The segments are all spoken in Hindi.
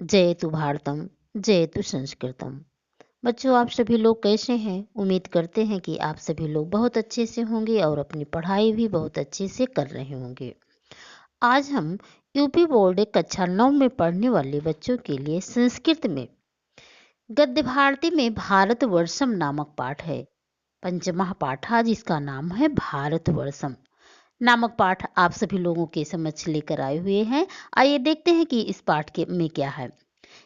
जयतु भारतम, जयतु संस्कृतम। बच्चों, आप सभी लोग कैसे हैं? उम्मीद करते हैं कि आप सभी लोग बहुत अच्छे से होंगे और अपनी पढ़ाई भी बहुत अच्छे से कर रहे होंगे। आज हम यूपी बोर्ड कक्षा 9 में पढ़ने वाले बच्चों के लिए संस्कृत में गद्य भारती में भारतवर्षम नामक पाठ है। पंचमः पाठ आज इसका नाम है भारतवर्षम नामक पाठ आप सभी लोगों के समक्ष लेकर आए हुए हैं। आइए देखते हैं कि इस पाठ के में क्या है।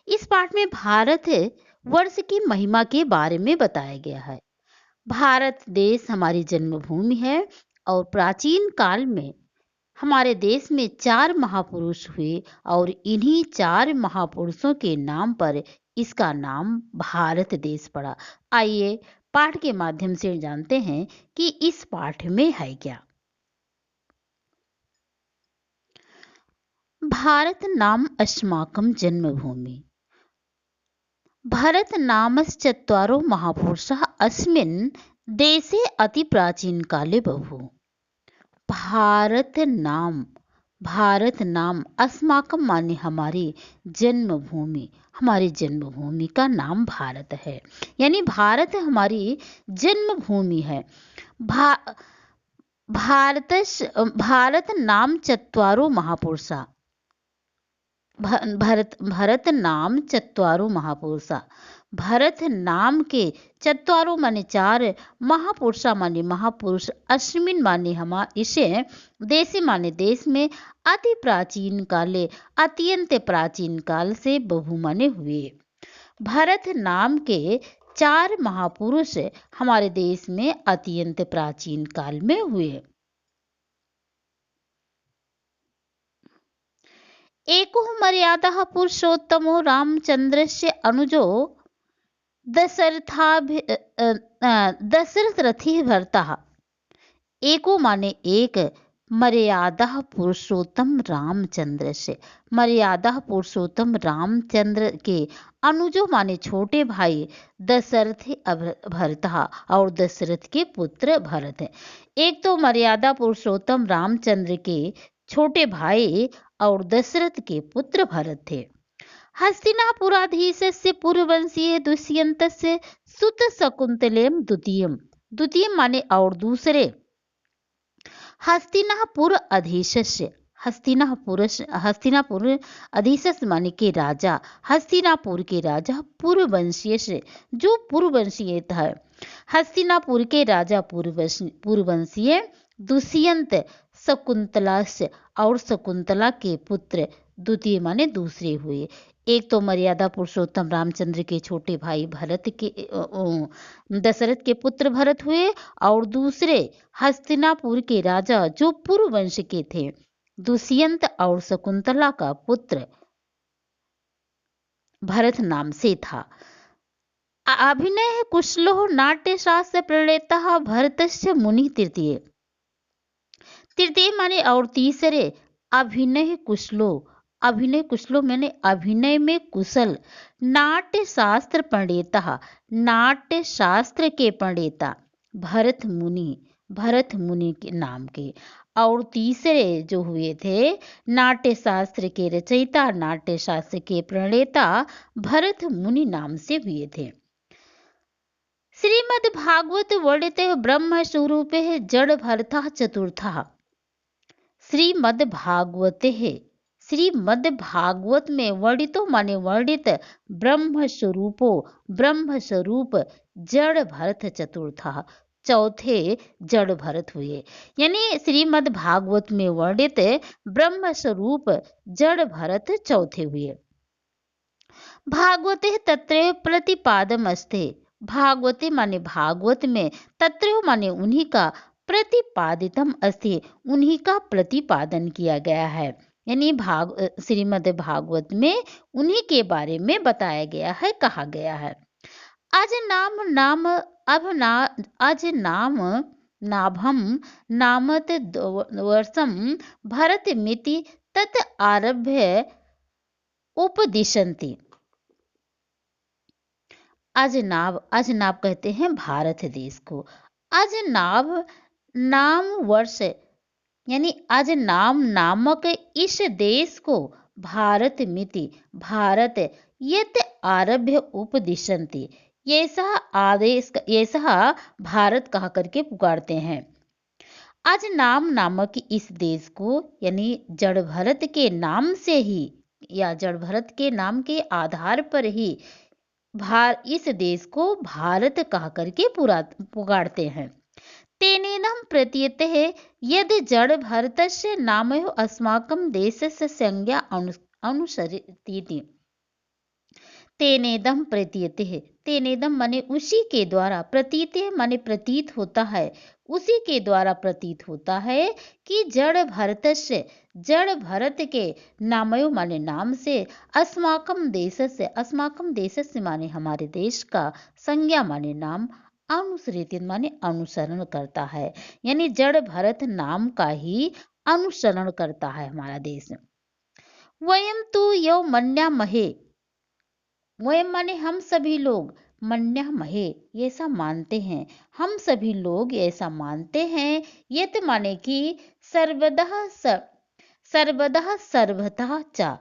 इस पाठ में भारत वर्ष की महिमा के बारे में बताया गया है। भारत देश हमारी जन्मभूमि है और प्राचीन काल में हमारे देश में 4 महापुरुष हुए और इन्हीं 4 महापुरुषों के नाम पर इसका नाम भारत देश पड़ा। आइए पाठ के माध्यम से जानते हैं कि इस पाठ में है क्या। भारत नाम अस्माकं जन्मभूमि। भरत नामश्चत्वारो महापुरुषः अस्मिन् देशे अति प्राचीन काले बभूव। भारत नाम अस्माकं माने हमारी जन्मभूमि, हमारी जन्मभूमि का नाम भारत है, यानी भारत हमारी जन्मभूमि है। भा, भारत नाम चत्वारो महापुरुषा। भरत नाम चत्वारो महापुरुषा। भरत नाम के चत्वारो माने 4, महापुरुषा माने महापुरुष, अस्मिन माने हम इसे, देशे माने देश में, अति प्राचीन काले अत्यंत प्राचीन काल से बहु माने हुए। भरत नाम के 4 महापुरुष हमारे देश में अत्यंत प्राचीन काल में हुए। एको मर्यादा पुरुषोत्तमो रामचंद्रस्य अनुजो दशरथी भरता। एको माने एक, मर्यादा पुरुषोत्तम रामचंद्र से, मर्यादा पुरुषोत्तम रामचंद्र के, अनुजो माने छोटे भाई, दशरथ भरता और दशरथ के पुत्र भरत है। एक तो मर्यादा पुरुषोत्तम रामचंद्र के छोटे भाई और दशरथ के पुत्र भरत थे। हस्तिनापुराधीशस्य पूर्ववंशीय दुष्यन्तस्य सुत शकुंतलेम द्वितीयम। द्वितीय माने और दूसरे। हस्तिनापुर अधीशस्य, हस्तिनापुर अधीशस्य माने के राजा, हस्तिनापुर के राजा पूर्ववंशीय से, जो पूर्ववंशीय था। हस्तिनापुर के राजा पूर्ववंशीय दुष्यंत शकुंतला से और शकुंतला के पुत्र द्वितीय माने दूसरे हुए। एक तो मर्यादा पुरुषोत्तम रामचंद्र के छोटे भाई भरत के दशरथ के पुत्र भरत हुए और दूसरे हस्तिनापुर के राजा जो पूर्व वंश के थे, दुष्यंत और शकुंतला का पुत्र भरत नाम से था। अभिनय कुशलो नाट्य शास्त्र प्रणेता भरतस्य मुनि तृतीय। तृतीय माने और तीसरे अभिनय कुशलो मैंने अभिनय में कुशल, नाट्य शास्त्र पंडिता, नाट्य शास्त्र के पंडिता भरत मुनि के नाम के, और तीसरे जो हुए थे नाट्य शास्त्र के रचयिता, नाट्य शास्त्र के प्रणेता भरत मुनि नाम से हुए थे। श्रीमद् भागवत वर्णिते ब्रह्म स्वरूपे जड़ भरता चतुर्था। श्रीमद् भागवत में वर्णितो माने वर्णित ब्रह्म स्वरूप जड़ भरत चतुर्था, चौथे जड़ भरत हुए। यानी श्रीमद् भागवत में वर्णित ब्रह्म स्वरूप जड़ भरत चौथे हुए। भागवते तत्रैव प्रतिपादम अस्ते। भागवते माने भागवत में, तत्रैव माने उन्हीं का, प्रतिपादितम अस्ति उन्हीं का प्रतिपादन किया गया है। यानी श्रीमद् भागवत में उन्हीं के बारे में बताया गया है, कहा गया है। आज नाम नाभम नामत वर्षम भरत मिति तत् आरभ्य उपदिशन्ति। अजनाब कहते हैं भारत देश को। अजनाब नाम वर्ष, यानी अजनाम नामक इस देश को भारत मिति भारत यत् आरभ्य उपदिशन्ति, ये सह आदेश ये सह भारत कहा करके पुकारते हैं। आज नाम नामक इस देश को यानी जड़ भरत के नाम से ही या जड़ भरत के नाम के आधार पर ही इस देश को भारत कहा करके पूरा पुकारते हैं। तेनेदं प्रतीयते यदि जड़ भरतस्य नामयो अस्माकं देशस्य संज्ञा अनुसरति। तेनेदम प्रतीयते है, तेनेदम माने उसी के द्वारा, प्रतीत माने प्रतीत होता है, उसी के द्वारा प्रतीत होता है कि जड़ भरत से जड़ भरत के नामयो माने नाम से, अस्माकम देश से माने हमारे देश का, संज्ञा माने नाम, अनुसरित माने अनुसरण करता है, यानी जड़ भरत नाम का ही अनुसरण करता है हमारा देश। वयम तो यो मन्या महे, वयम माने हम सभी लोग, मन्या महे ये ऐसा मानते हैं, हम सभी लोग ऐसा मानते हैं। यत माने कि सर्वदा सर्वथा चा,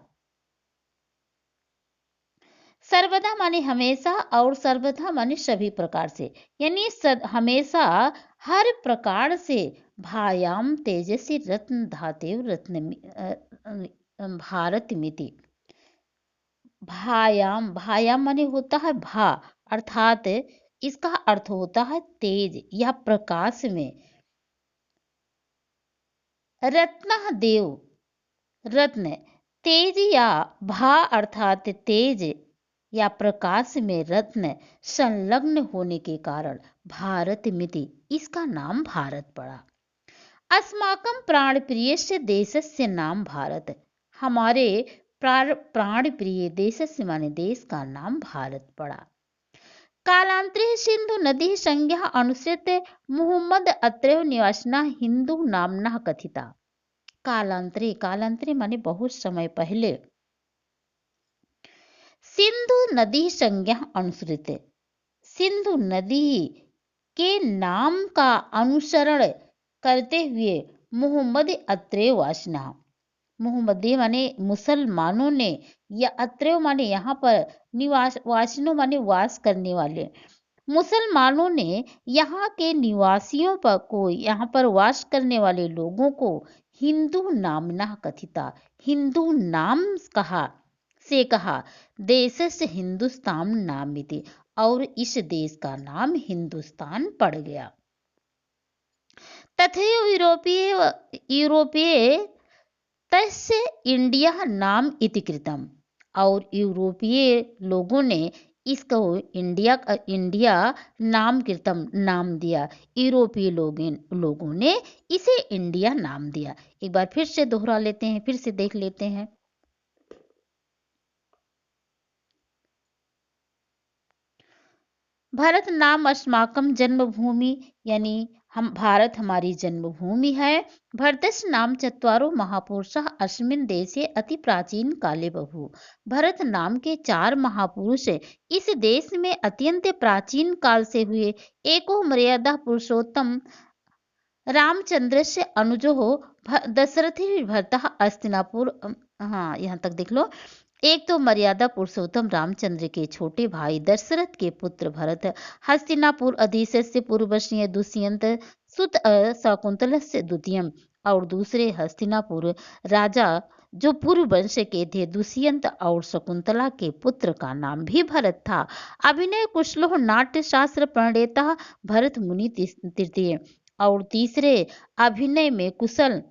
सर्वदा माने हमेशा और सर्वथा माने सभी प्रकार से, यानी हमेशा हर प्रकार से। भायाम तेजसी रत्न धातेव रत्न भारत मिति, भायाम माने होता है भा, अर्थात इसका अर्थ होता है तेज या प्रकाश में। रत्न देव, रत्न तेज या भा अर्थात तेज या प्रकाश में रत्न संलग्न होने के कारण भारत मिति इसका नाम भारत पड़ा। अस्माकं प्राण प्रिय से देशस्य नाम भारत, हमारे प्राण प्रिय देश से माने देश का नाम भारत पड़ा। कालांतरे सिंधु नदी संज्ञा अनुसृत मोहम्मद अत्रेय निवासना हिंदू नामना कथिता। कालांतरे, कालांतरे माने बहुत समय पहले, सिंधु नदी संज्ञा अनुसृत, सिंधु नदी के नाम का अनुसरण करते हुए मोहम्मद अत्रेय वासना, मोहम्मदी माने मुसलमानों ने, या अत्रेय माने यहाँ पर निवास, वासनों माने वास करने वाले, मुसलमानों ने यहाँ के निवासियों पर को, यहाँ पर वास करने वाले लोगों को हिंदू नामना कथिता, हिंदू नाम कहा, देश से हिंदुस्तान नामिति, और इस देश का नाम हिंदुस्तान पड़ गया। तथैव यूरोपीय तस्य इंडिया नाम इति कृतम, और यूरोपीय लोगों ने इसको इंडिया नाम कृतम नाम दिया, यूरोपीय लोगों ने इसे इंडिया नाम दिया। एक बार फिर से दोहरा लेते हैं, फिर से देख लेते हैं। भारत नाम अस्माकम जन्मभूमि, यानी हम भारत हमारी जन्मभूमि है। भरतस्य नाम चत्वारो महापुरुषः अस्मिन् देशे अति प्राचीन काले बभूव, भरत नाम के 4 महापुरुष इस देश में अत्यंत प्राचीन काल से हुए। एको मर्यादा पुरुषोत्तम रामचंद्र से अनुजो हो दशरथी भरतः अस्तिनापुर, हाँ यहाँ तक देख लो। एक तो मर्यादा पुरुषोत्तम रामचंद्र के छोटे भाई दशरथ के पुत्र भरत, हस्तिनापुर अधिशस्य पूर्ववर्षीय दुष्यंत सुत शकुंतलस्य द्वितीयम, और दूसरे हस्तिनापुर राजा जो पूर्व वंश के थे, दुष्यंत और शकुंतला के पुत्र का नाम भी भरत था। अभिनय कुशलो नाट्य शास्त्र प्रणेता भरत मुनि तृतीय, और तीसरे अभिनय में कुशल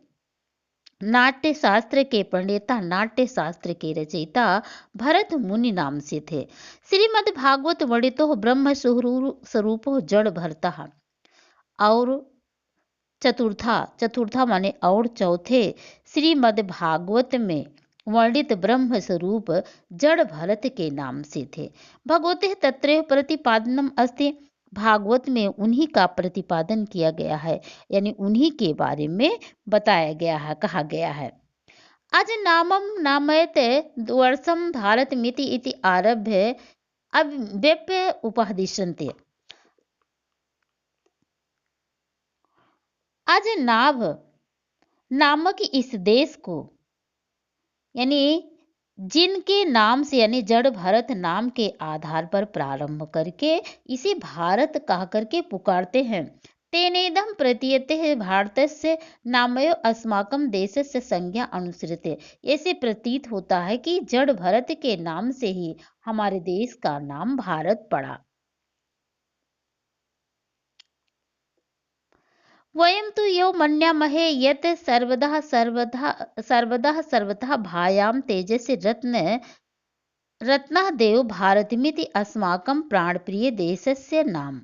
नाट्य शास्त्र के प्रणेता, नाट्य शास्त्र के रचयिता भरत मुनि नाम से थे। श्रीमद् भागवत वर्णितो ब्रह्म स्वरूपो जड़ भरता, और चतुर्था माने और चौथे श्रीमद् भागवत में वर्णित ब्रह्म स्वरूप जड़ भरत के नाम से थे। भगवते तत्रैव प्रतिपादनम अस्ति, भागवत में उन्हीं का प्रतिपादन किया गया है, यानी उन्हीं के बारे में बताया गया है, कहा गया है। आज नामम नामयत वर्षम भारत मिति इति आरभ्य अव्यप्य उपदिशन्ते। आज नाभ नामक इस देश को, यानी जिनके नाम से यानी जड़ भरत नाम के आधार पर प्रारंभ करके इसे भारत कह करके पुकारते हैं। तेनेदम प्रतीयते भारतस्य नामयो अस्माकं देशस्य संज्ञा अनुसृत्य। ऐसे प्रतीत होता है कि जड़ भरत के नाम से ही हमारे देश का नाम भारत पड़ा। वयं तु यो मन्यामहे यत् सर्वदा सर्वदा सर्वदा सर्वतः भायां तेजस्य रत्नः देव भारतमिति अस्माकं प्राणप्रिय देशस्य नाम।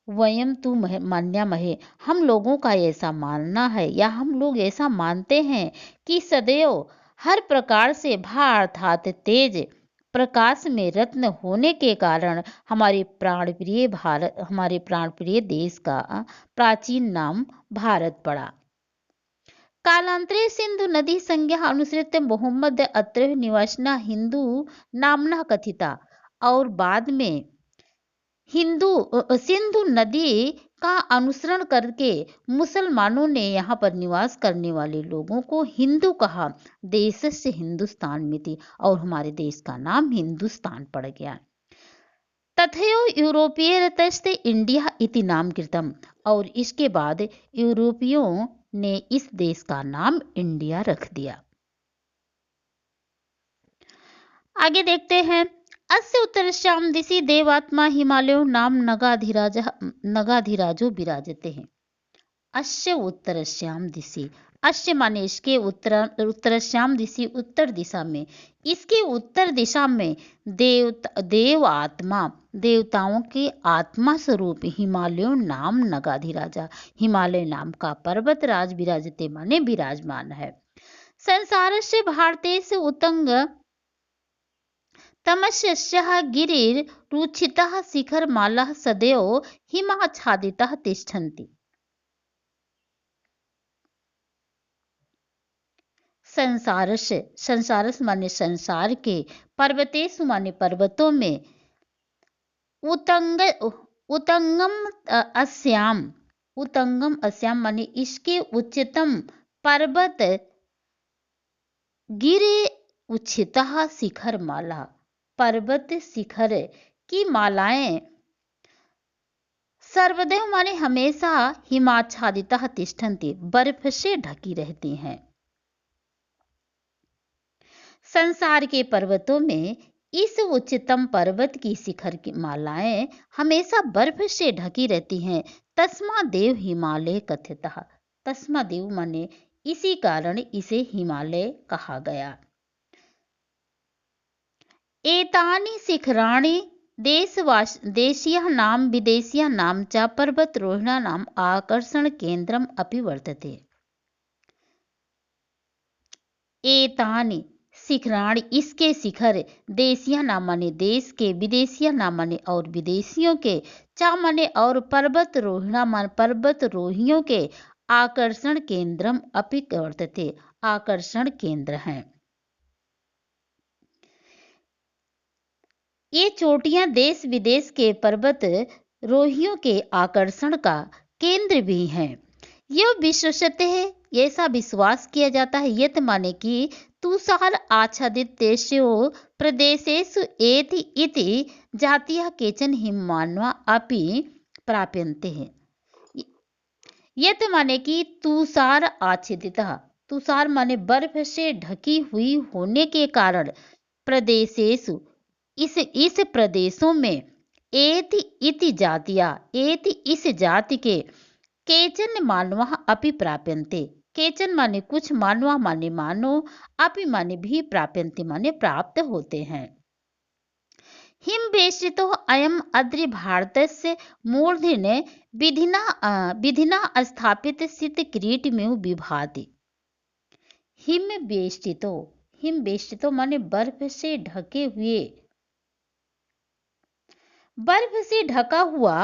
वयम तु मन्यामहे, हम लोगों का ऐसा मानना है या हम लोग ऐसा मानते हैं कि सदैव हर प्रकार से भा अर्थात तेज प्रकाश में रत्न होने के कारण हमारे प्राणप्रिय देश का प्राचीन नाम भारत पड़ा। कालांतरे सिंधु नदी संज्ञा अनुसृत्य मोहम्मद अत्र निवासिना हिंदू नामना कथिता। और बाद में सिंधु नदी का अनुसरण करके मुसलमानों ने यहाँ पर निवास करने वाले लोगों को हिंदू कहा। देश से हिंदुस्तान में थी और हमारे देश का नाम हिंदुस्तान पड़ गया। तथैव यूरोपीय तस्ते इंडिया इति नाम कृतम। और इसके बाद यूरोपियों ने इस देश का नाम इंडिया रख दिया। आगे देखते हैं। अस्य उत्तरश्याम दिशि देवात्मा हिमालयो नाम नगाधिराजो विराजते हैं। अस्य उत्तरश्याम दिशि, अस्य माने इसके उत्तरश्याम दिशि उत्तर दिशा में, इसके उत्तर दिशा में देव आत्मा देवताओं के आत्मा स्वरूप हिमालयो नाम नगाधिराजा, हिमालय नाम का पर्वत राज विराजते माने विराजमान है। संसार से भारते से उतंग तमस्यः गिरिरुचितः शिखरमालाः सदैव हिमाच्छादिताः तिष्ठन्ति। संसारस माने संसार के, पर्वतेषु माने पर्वतों में, उतंगम अस्याम माने इसके उच्चतम पर्वत, गिरे उच्चतः शिखर माला, पर्वत शिखर की मालाएं सर्वदैव माने हमेशा हिमाच्छादिता तिष्ठन्ति, बर्फ से ढकी रहती हैं। संसार के पर्वतों में इस उच्चतम पर्वत की शिखर की मालाएं हमेशा बर्फ से ढकी रहती हैं। तस्मा देव हिमालय कथितः, तस्मा देव माने इसी कारण इसे हिमालय कहा गया। एतानि शिखराणि देशीयः नाम विदेशीयः नाम च पर्वतारोहणानाम् आकर्षण केंद्रम अपि वर्तते। एतानि शिखराणि इसके शिखर, देशीय नाम माने देश के, विदेशीय नाम माने और विदेशियों के, चा माने और पर्वतारोहणा मान पर्वतारोहियों के, आकर्षण केंद्रम अपि वर्तते आकर्षण केंद्र हैं। ये चोटियां देश विदेश के पर्वत रोहियों के आकर्षण का केंद्र भी हैं। यह विश्वसते है, ऐसा विश्वास किया जाता है, यत माने कि तुषार आच्छादित प्रदेशेषु एति इति जातीय केचन हिममानवा अपि प्राप्यन्ते हैं। यत माने कि तुषार आच्छादित, तुषार माने बर्फ से ढकी हुई होने के कारण प्रदेशेषु इस प्रदेशों में, एति इति जातिया एति इस जाति के, केचन मानवा अपि प्राप्यन्ते, केचन माने कुछ, मानवा माने मानो, अपि माने भी, प्राप्यन्ते माने प्राप्त होते हैं। हिमवेष्टितो अयम अद्रि भारतस्य मूर्धन्ये विधिना स्थापित शीत किरीट में विभाति। हिमवेष्टितो माने बर्फ से ढके हुए, बर्फ से ढका हुआ।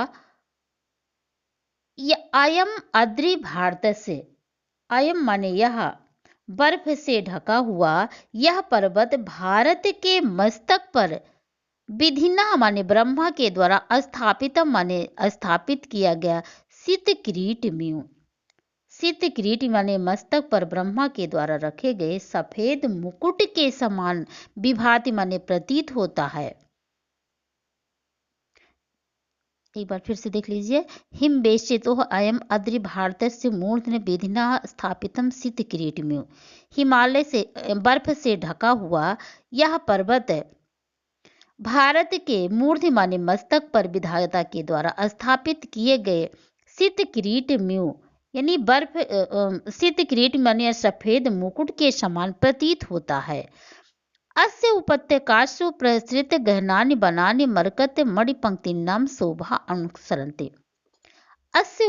अयम अद्रि भारतस्य, अयम माने यह, बर्फ से ढका हुआ यह पर्वत भारत के मस्तक पर विधिना माने ब्रह्मा के द्वारा स्थापित माने स्थापित किया गया शीत किरीट में, सित किरीट माने मस्तक पर ब्रह्मा के द्वारा रखे गए सफेद मुकुट के समान विभाति माने प्रतीत होता है। एक बार फिर से देख लीजिए। हिम बेशितो अयम अद्रि भारतस्य मूर्धन विधिना स्थापितम सित किरीटम्यु। हिमालय से बर्फ से ढका हुआ यह पर्वत भारत के मूर्धन्य माने मस्तक पर विधाता के द्वारा स्थापित किए गए सित किरीट म्यू यानी बर्फ सित किरीट माने सफेद मुकुट के समान प्रतीत होता है। अस्य उपत्यकासु प्रसृत गहनानि बनानि मरकत मणिपंक्ति नाम शोभा अनुसरन्ते। अस्य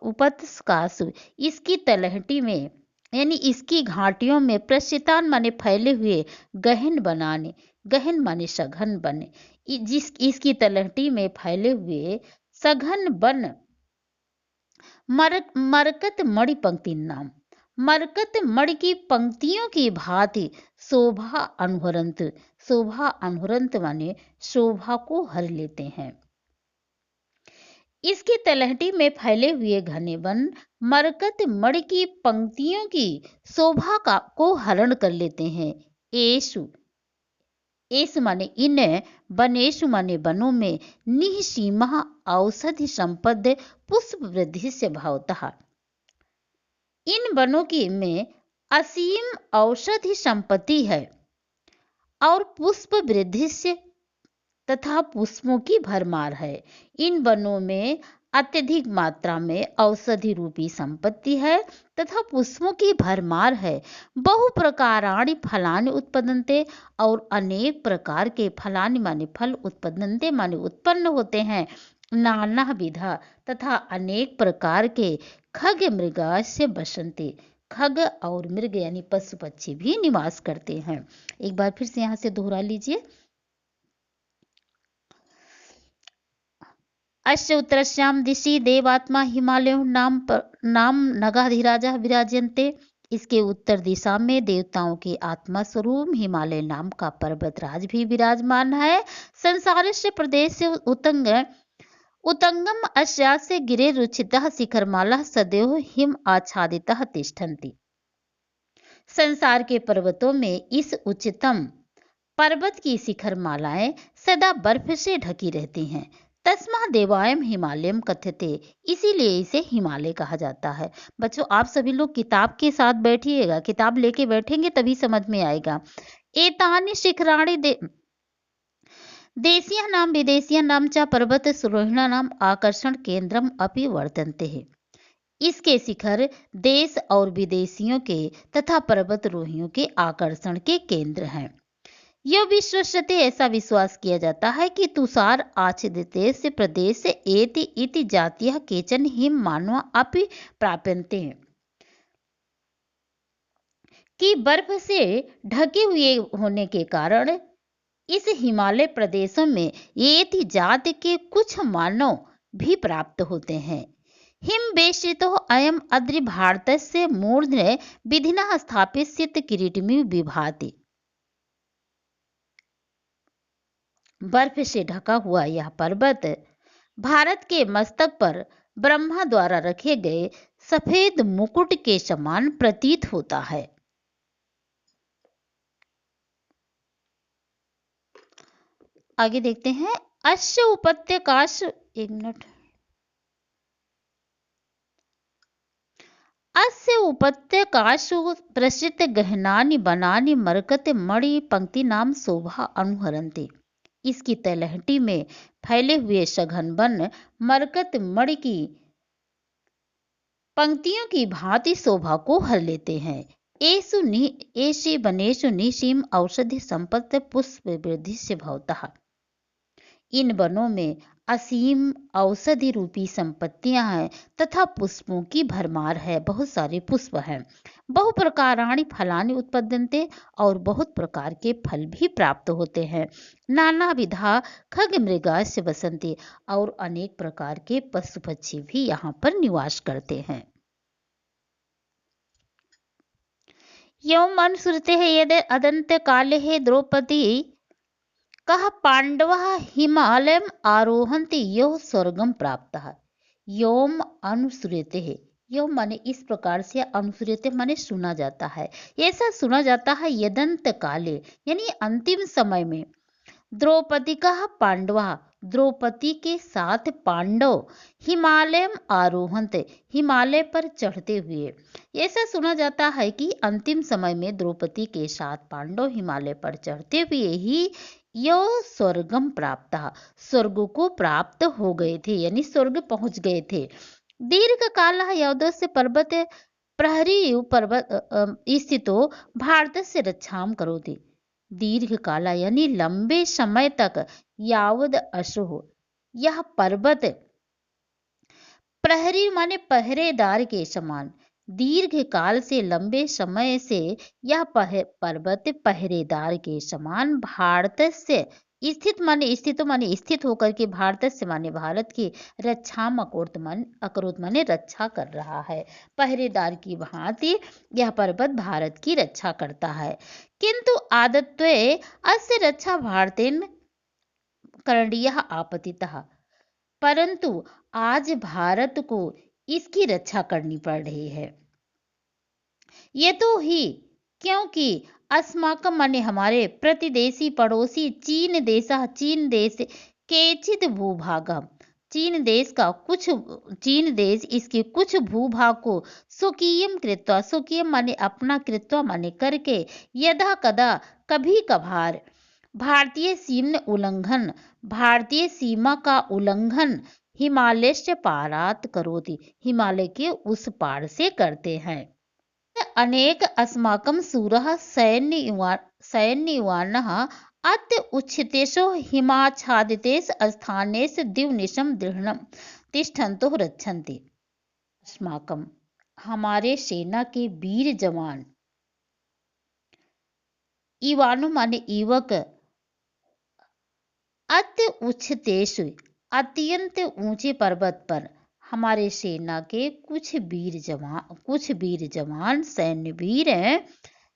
उपत्यकासु इसकी तलहटी में यानी इसकी घाटियों में प्रस्थितान माने फैले हुए गहन माने सघन बन इसकी तलहटी में फैले हुए सघन बन मरकत मणि पंक्ति नाम मरकत मणि की पंक्तियों की भांति शोभा अनुहरंत माने शोभा को हर लेते हैं। इसकी तलहटी में फैले हुए घने वन मरकत मणि की पंक्तियों की शोभा को हरण कर लेते हैं। एस माने इन वनेषु माने वनों में निःसीमा औषधि संपद पुष्प वृद्धि से भावतः। इन वनों की में असीम औषधि संपत्ति है और पुष्प वृद्धि से तथा पुष्पों की भरमार है। इन वनों में अत्यधिक मात्रा में औषधि रूपी संपत्ति है तथा पुष्पों की भरमार है। बहु प्रकाराणि फलानि उत्पद्यन्ते और अनेक प्रकार के फलानि माने फल उत्पद्यन्ते माने उत्पन्न होते हैं। नाना विधा तथा अनेक प्रकार के खग मृगास्य बसन्ते। खग और मृग यानी पशु पक्षी भी निवास करते हैं। एक बार फिर से यहाँ से दोहरा लीजिए। अस्य उत्तरस्याम दिशि देवात्मा हिमालय नाम नगाधिराजा विराजन्ते। इसके उत्तर दिशा में देवताओं के आत्मा स्वरूप हिमालय नाम का पर्वतराज भी विराजमान है। संसार से प्रदेश से उत्तंगम अस्यास्य गिरे रुचितः शिखरमाला सदैव हिम आच्छादितः तिष्ठन्ति। संसार के पर्वतों में इस उच्चतम पर्वत की शिखर मालाएं सदा बर्फ से ढकी रहती हैं। तस्मा देवायम हिमालयम कथ्यते। इसीलिए इसे हिमालय कहा जाता है। बच्चों आप सभी लोग किताब के साथ बैठिएगा, किताब लेके बैठेंगे तभी समझ में आएगा। एतानि शिखराणि देशीय नाम विदेशीय नाम च पर्वत सुरोहिणा नाम आकर्षण केंद्रम अपि वर्तन्ते हैं। इसके शिखर देश और विदेशियों के तथा पर्वतरोहियों के आकर्षण के केंद्र हैं। यह विश्वसते ऐसा विश्वास किया जाता है कि तुषार आच्छादिते से प्रदेश एति इति जातीय केचन हिम मानव अपि प्राप्यन्ते हैं कि बर्फ से ढके हुए होने के कारण इस हिमालय प्रदेशों में एति जाति के कुछ मानव भी प्राप्त होते हैं। हिम बेशितो अयम अद्रि भारतस्य मूर्धन्य विधिना स्थापित सित किरीटमि विभाति। बर्फ से ढका हुआ यह पर्वत भारत के मस्तक पर ब्रह्मा द्वारा रखे गए सफेद मुकुट के समान प्रतीत होता है। आगे देखते हैं। अस्य उपत्यकासु एक मिनट। अस्य उपत्यकासु प्रसिद्ध गहनानि बनानि मरकत मणि पंक्ति नाम शोभा अनुहरन्ति। इसकी तलहटी में फैले हुए सघन वन मरकत मणि की पंक्तियों की भांति शोभा को हर लेते हैं। एषु वनेषु निसीम औषधि संपत्ति पुष्प वृद्धि से भवतः। इन वनों में असीम औषधि रूपी संपत्तियां हैं तथा पुष्पों की भरमार है। बहुत सारे पुष्प हैं। बहु प्रकाराणि फलानि उत्पद्यन्ते और बहुत प्रकार के फल भी प्राप्त होते हैं। नाना विधा खग मृगास्य बसन्ति और अनेक प्रकार के पशु पक्षी भी यहाँ पर निवास करते हैं। यौम अनुसृते यद अदंत काले द्रौपदी कह पांडव हिमालयम आरोहन्ति यो स्वर्गम प्राप्तः। यौम अनुसृते यो माने इस प्रकार से अनुसृत्य माने सुना जाता है। ऐसा सुना जाता है यदंत काले यानी अंतिम समय में द्रौपदी का पांडवा द्रौपदी के साथ पांडव हिमालय आरोहंत हिमालय पर चढ़ते हुए। ऐसा सुना जाता है कि अंतिम समय में द्रौपदी के साथ पांडव हिमालय पर चढ़ते हुए ही यो स्वर्गम प्राप्त स्वर्ग को प्राप्त हो गए थे यानी स्वर्ग पहुंच गए थे। दीर्घ काल यावदस्य पर्वत प्रहरी पर्वत स्थितो भारत से रक्षाम करोति। दीर्घ काला यानी लंबे समय तक यावद अशो यह पर्वत प्रहरी माने पहरेदार के समान दीर्घ काल से लंबे समय से यह पर्वत पहरेदार के समान भारत से स्थित माने स्थित होकर के भारत से माने भारत की रक्षा अकरोत माने रक्षा कर रहा है। पहरेदार की भांति यह पर्वत भारत की रक्षा करता है। किंतु आदत्वे अस्य रक्षा भारतेन करणीयः आपतितः। परंतु आज भारत को इसकी रक्षा करनी पड़ रही है। ये तो ही क्योंकि अस्माकं माने हमारे प्रतिदेशी पड़ोसी चीन देश केचित भूभागम चीन देश इसके कुछ भूभाग को स्वकीयम कृत्वा स्वकीयम माने अपना कृत्वा माने करके यदा कदा कभी कभार भारतीय सीमा का उल्लंघन हिमालय से पारात करोति हिमालय के उस पार से करते हैं। अनेक अस्माकं सूरः सैन्ययुवानः अत्य उच्छितेषु हिमाच्छादितेषु स्थानेषु दिवनिशं दृढं तिष्ठन्तः रक्षन्ति। अस्माकं हमारे सेना के वीर जवान युवानो माने युवक अत्य उच्छितेषु अत्यंत ऊंचे पर्वत पर हमारे सेना के कुछ वीर जवान सैन्य वीर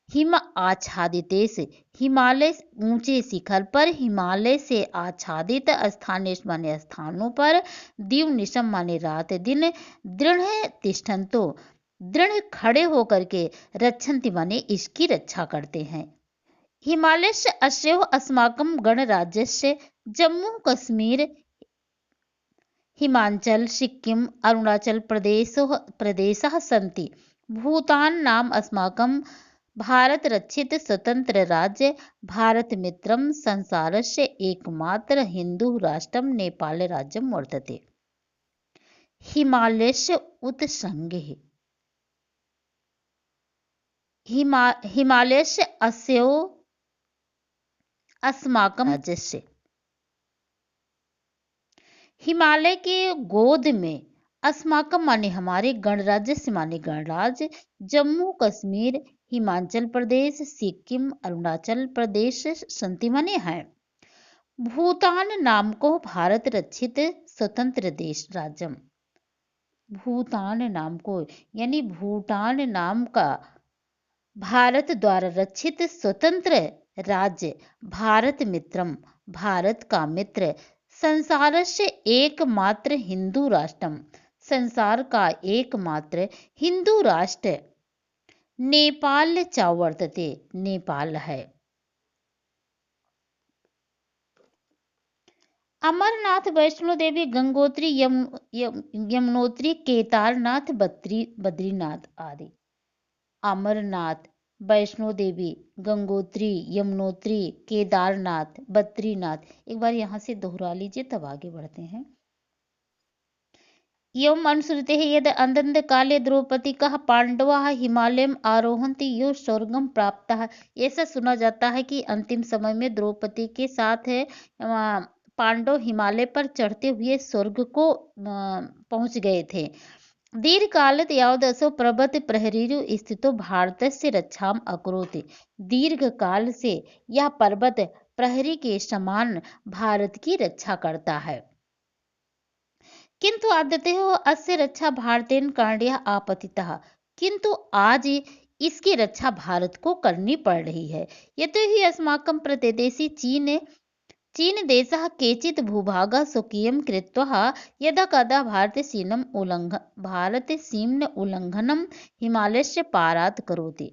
हिम आच्छादितेश हिमालय ऊंचे शिखर पर हिमालय से आच्छादित स्थानेश माने स्थानों पर दिव निशम माने रात दिन दृढ़ तिष्ठन्तो दृढ़ खड़े होकर के रक्षन्ति माने इसकी रक्षा करते हैं। हिमालय से अश्यो अस्माकं गणराज्य से जम्मू कश्मीर हिमाचल सिक्किम अरुणाचल प्रदेशः सन्ति। भूटान नाम अस्माकं भारत रक्षित स्वतंत्र राज्य भारत मित्रम संसारस्य एकमात्र हिंदू राष्ट्रम नेपाल राज्यम वर्तते। हिमालयस्य उत्संगे हिमालयस्य अस्यो अस्माकं राज्यस्य हिमालय के गोद में अस्माकं माने हमारे गणराज्य से माने गणराज्य जम्मू कश्मीर हिमाचल प्रदेश सिक्किम अरुणाचल प्रदेश संति माने है। भूटान नाम को भारत रक्षित स्वतंत्र देश राज्यम भूटान नाम को यानी भूटान नाम का भारत द्वारा रक्षित स्वतंत्र राज्य भारत मित्रम भारत का मित्र संसार से एकमात्र हिंदू राष्ट्रम संसार का एकमात्र हिंदू राष्ट्र नेपाल च वर्तते नेपाल है। अमरनाथ वैष्णो देवी गंगोत्री यमुनोत्री केदारनाथ बद्रीनाथ आदि। अमरनाथ वैष्णो देवी गंगोत्री यमुनोत्री केदारनाथ बद्रीनाथ एक बार यहाँ से दोहरा लीजिए तब आगे बढ़ते हैं। यम अनुसृते है यद अंदंत काले द्रौपदी का पांडवा हिमालय आरोहंति यो स्वर्गम प्राप्त। ऐसा सुना जाता है कि अंतिम समय में द्रौपदी के साथ पांडव हिमालय पर चढ़ते हुए स्वर्ग को पहुंच गए थे। दीर्घ कालत यावदसो पर्वत प्रहरीरु स्थितो भारत से रक्षाम अकरोति। दीर्घ काल से यह पर्वत प्रहरी के समान भारत की रक्षा करता है। किंतु आद्यते हो अस्य रक्षा भारतेन करणीय आपतितः। किंतु आज इसकी रक्षा भारत को करनी पड़ रही है। ये तो ही अस्माकं प्रतिदेशी चीन देशः केचित् भूभागः स्वकीयं कृत्वा यदा कदा भारतसीम्न उल्लङ्घनं हिमालयस्य पारात् करोति।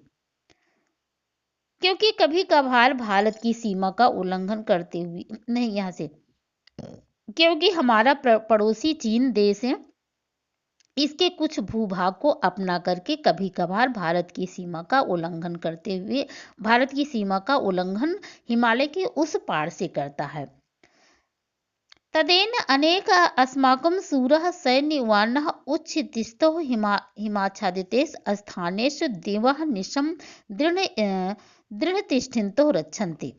क्योंकि कभी कभार भारत की सीमा का उल्लंघन करते हुए नहीं, यहाँ से क्योंकि हमारा पड़ोसी चीन देश है, इसके कुछ भूभाग को अपना करके कभी कभार भारत की सीमा का उल्लंघन करते हुए भारत की सीमा का उल्लंघन हिमालय के उस पार से करता है। तदेन अनेक अस्माकं शूरः सैन्यवानः उच्छित्तिस्थौ हिमाच्छादितेषु स्थानेषु दिवः निशं दृढतिष्ठन्तौ रक्षन्ति।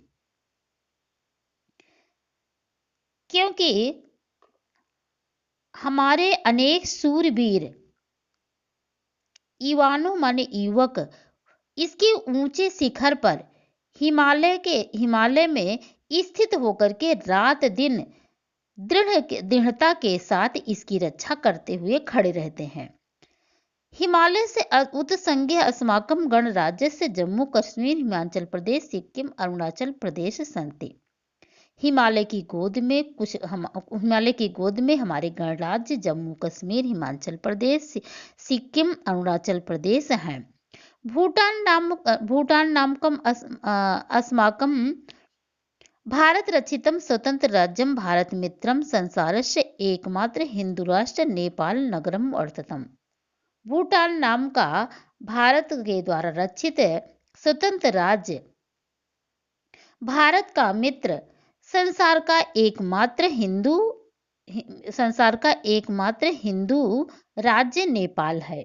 क्योंकि हमारे अनेक शूरवीर युवानों माने युवक इसके ऊंचे शिखर पर हिमालय में स्थित होकर के रात दिन दृढ़ता के साथ इसकी रक्षा करते हुए खड़े रहते हैं। हिमालय से उत्संगे अस्माकं गणराज्यस्य जम्मू कश्मीर हिमाचल प्रदेश सिक्किम अरुणाचल प्रदेश सन्ति। हिमालय की गोद में हमारे गणराज्य जम्मू कश्मीर हिमाचल प्रदेश सिक्किम अरुणाचल प्रदेश हैं। भूटान नामकम अस्माकं भारत रचितम स्वतंत्र राज्यम भारत मित्रम संसारस्य एकमात्र हिंदू राष्ट्र नेपाल नगरम वर्ततम। भूटान नाम का भारत के द्वारा रचित स्वतंत्र राज्य भारत का मित्र संसार का एकमात्र हिंदू राज्य नेपाल है।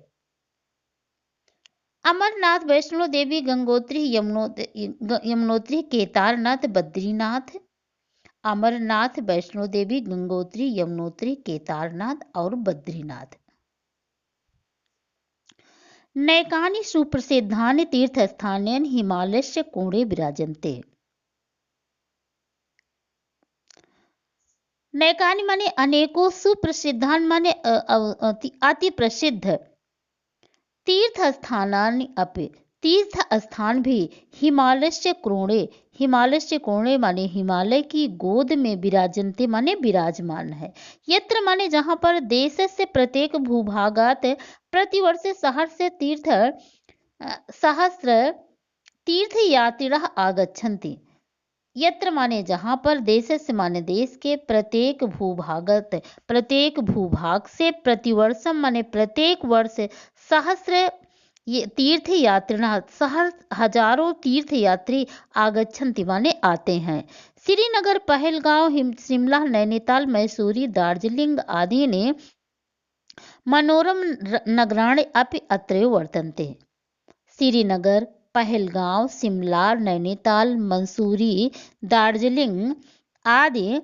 अमरनाथ वैष्णो देवी गंगोत्री यमुनोत्री केदारनाथ बद्रीनाथ। अमरनाथ वैष्णो देवी गंगोत्री यमुनोत्री केदारनाथ और बद्रीनाथ नैकानि सुप्रसिद्धानि तीर्थस्थानानि हिमालयस्य कोणे विराजन्ते। नैकानि माने अनेकों, सुप्रसिद्धानि माने अति प्रसिद्ध, तीर्थस्थानानि अपि तीर्थ स्थान भी हिमालयस्य कोणे माने हिमालय की गोद में विराजन्ते माने विराजमान है। यत्र माने जहाँ पर देशस्य प्रत्येक भूभागात् प्रतिवर्ष सहस्र तीर्थयात्रिणः आगच्छन्ति। यत्र माने जहाँ पर देशस्य माने देश के प्रत्येक भूभाग से प्रतिवर्षम माने प्रत्येक वर्ष सहस्र हजारों तीर्थयात्री आगच्छन्ति माने आते हैं। श्रीनगर, पहलगांव, शिमला, नैनीताल, मैसूरी, दार्जिलिंग आदि ने मनोरम नगराणि अपि अत्रैव वर्तन्ते। श्रीनगर, पहलगांव, शिमला, नैनीताल, मंसूरी, दार्जिलिंग आदि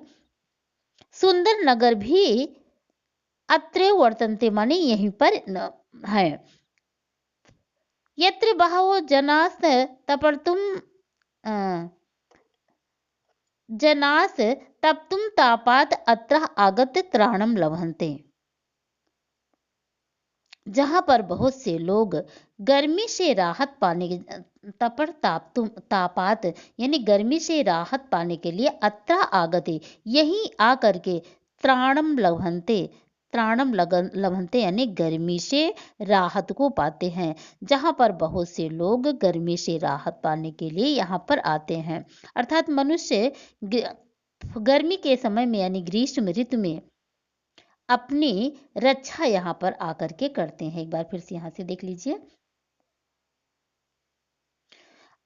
सुंदर नगर भी अत्रैव वर्तन्ते माने यहीं पर हैं। यत्र बहवो जनाः तप्तुं तापात् अत्र आगत्य त्राणं लभन्ते। जहाँ पर बहुत से लोग गर्मी से राहत पाने तापात यानी गर्मी से राहत पाने के लिए अत्र आगते यहीं आकर के त्राणम लभन्ते यानी गर्मी से राहत को पाते हैं। जहाँ पर बहुत से लोग गर्मी से राहत पाने के लिए यहाँ पर आते हैं, अर्थात मनुष्य गर्मी के समय में यानी ग्रीष्म ऋतु में अपनी रक्षा यहाँ पर आकर के करते हैं। एक बार फिर से यहाँ से देख लीजिए।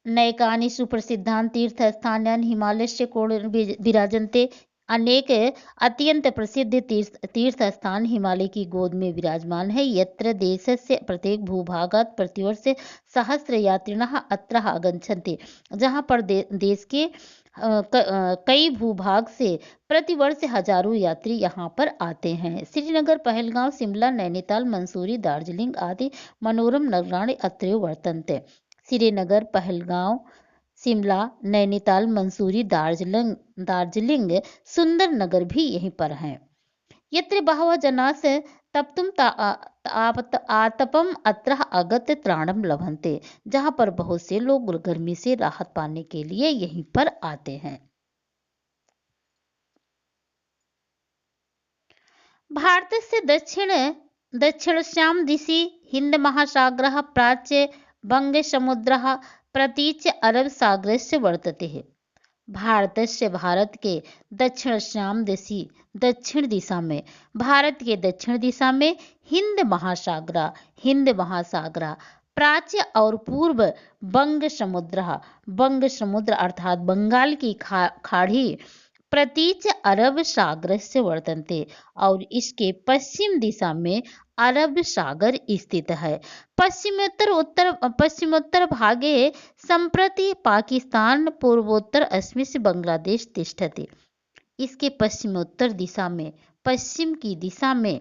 नैकानि सुप्रसिद्धानि तीर्थस्थानानि हिमालयस्य कोणे विराजन्ते। अनेक अत्यंत प्रसिद्ध तीर्थस्थान हिमालय की गोद में विराजमान है। यत्र देशस्य प्रत्येक भूभागात् प्रतिवर्ष सहस्र यात्रिणः अत्र आगच्छन्ति। जहाँ पर देश के कई भूभाग से प्रतिवर्ष हजारों यात्री यहाँ पर आते हैं। श्रीनगर, पहलगांव, शिमला, नैनीताल, मंसूरी, दार्जिलिंग आदि मनोरम नगराणि अत्रैव वर्तन्ते। श्रीनगर, पहलगांव, शिमला, नैनीताल, मंसूरी, दार्जिलिंग सुंदर नगर भी यहीं पर हैं। यत्र बहवः जनाः तप्तुं आतपम अत्र आगत्य त्राणम लभन्ते। जहाँ पर बहुत से लोग गर्मी से राहत पाने के लिए यहीं पर आते हैं। भारतस्य दक्षिणस्यां दिशि हिन्दमहासागरः प्राच्य वङ्गसमुद्रः प्रतीच्य अरबसागरस्य वर्तते। भारत के दक्षिणस्यां दिशि दक्षिण दिशा में भारत के दक्षिण दिशा में हिंद महासागरा प्राच्य और पूर्व बंग समुद्र अर्थात बंगाल की खाड़ी प्रतीच्य अरब सागर से वर्तन्ते और इसके पश्चिम दिशा में अरब सागर स्थित है। पश्चिमोत्तर भागे संप्रति पाकिस्तान पूर्वोत्तर अस्मिन् बांग्लादेश तिष्ठति। इसके पश्चिम की दिशा में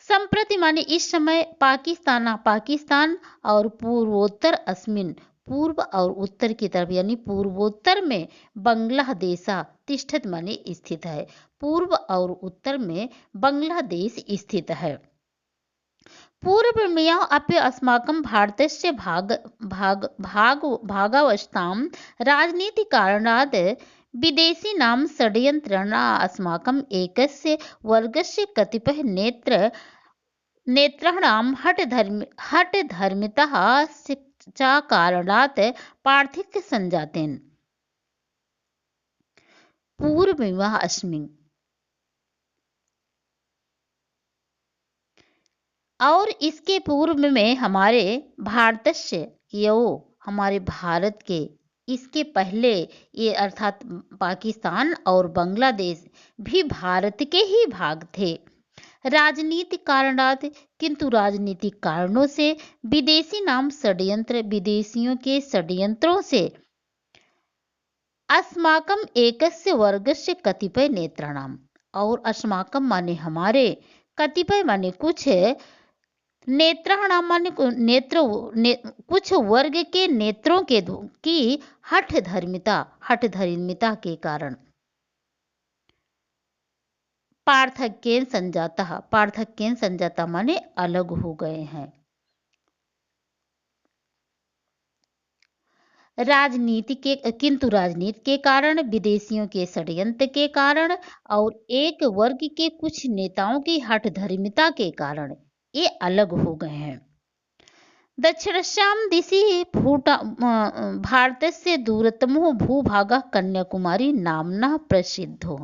संप्रति माने इस समय पाकिस्तान और पूर्वोत्तर अस्मिन् पूर्व और उत्तर की तरफ यानी पूर्वोत्तर में बांग्लादेश तिष्ठत माने स्थित है। पूर्व और उत्तर में बांग्लादेश स्थित है। पूर्वमेव अपि अस्माकं भारतस्य भागावस्थां राजनीतिकारणात् विदेशिनां षड्यन्त्रेण अस्माकम् एकस्य वर्गस्य कतिपय नेत्राणां हठधर्मितः च कारणात् पार्थिक्य संजातेन। पूर्वमेव अस्मिन् और इसके पूर्व में हमारे भारत के इसके पहले ये अर्थात पाकिस्तान और बांग्लादेश भी भारत के ही भाग थे। राजनीतिक कारणात् किंतु राजनीतिक कारणों से विदेशियों के षड्यंत्रों से अस्माकम एकस्य वर्गस्य कतिपय नेत्राणाम और अस्माकम माने हमारे कतिपय माने कुछ नेत्राणाम माने कुछ वर्ग के नेत्रों की हठधर्मिता के कारण पार्थक्येन संजाता माने अलग हो गए हैं। किंतु राजनीति के कारण विदेशियों के षड्यंत्र के कारण और एक वर्ग के कुछ नेताओं की हठधर्मिता के कारण ये अलग हो गए हैं। दक्षिणस्यां दिशि भारतस्य दूरतमो भूभागः कन्याकुमारी नाम्ना प्रसिद्धो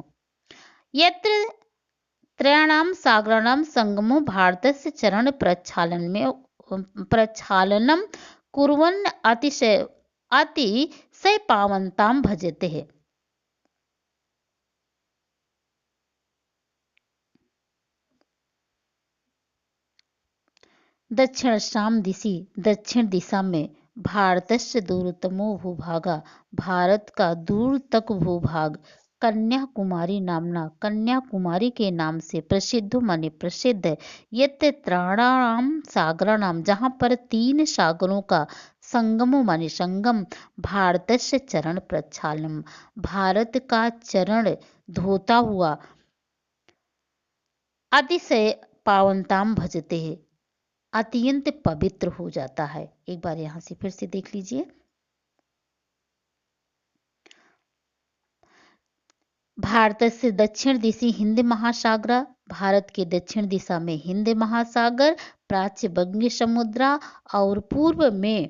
यत्र त्रयाणां सागराणां संगमो भारतस्य चरण प्रक्षालनं कुर्वन् अतिशय पावनतां भजते। दक्षिण दिशा में भारतस्य दूरतमो भूभागा भारत का दूर तक भूभाग कन्याकुमारी के नाम से प्रसिद्ध माने प्रसिद्ध है। यत्र त्राणाम सागराणाम जहाँ पर 3 सागरों का संगमो माने संगम भारतस्य चरण प्रक्षालनम भारत का चरण धोता हुआ अतिशय पावनताम भजते हैं अत्यंत पवित्र हो जाता है। एक बार यहां से फिर से देख लीजिए। भारत से दक्षिण दिशि हिंद महासागर भारत के दक्षिण दिशा में हिंद महासागर प्राच्य बंग समुद्र और पूर्व में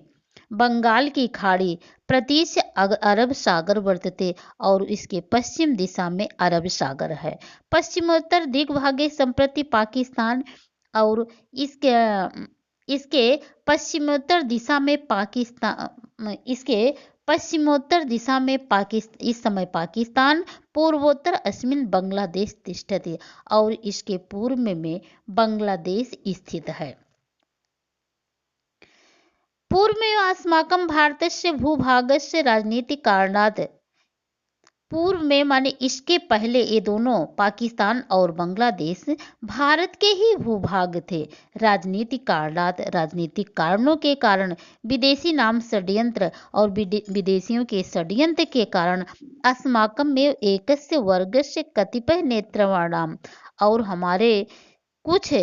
बंगाल की खाड़ी प्रतीच्य अरब सागर वर्तते और इसके पश्चिम दिशा में अरब सागर है। पश्चिमोत्तर दिग्भागे संप्रति पाकिस्तान और इसके पश्चिमोत्तर दिशा में इस समय पाकिस्तान पूर्वोत्तर अस्मिन् बांग्लादेश तिष्ठति और इसके पूर्व में बांग्लादेश स्थित है। पूर्व में अस्माकं भारतस्य भूभागस्य राजनीतिक कारणात् पूर्व में माने इसके पहले ये दोनों पाकिस्तान और बांग्लादेश भारत के ही भूभाग थे। राजनीतिक कारणों के कारण विदेशी नाम षड्यंत्र और विदेशियों के षड्यंत्र के कारण अस्माकं में एकस्य वर्गस्य कतिपय नेत्रवाणाम और हमारे कुछ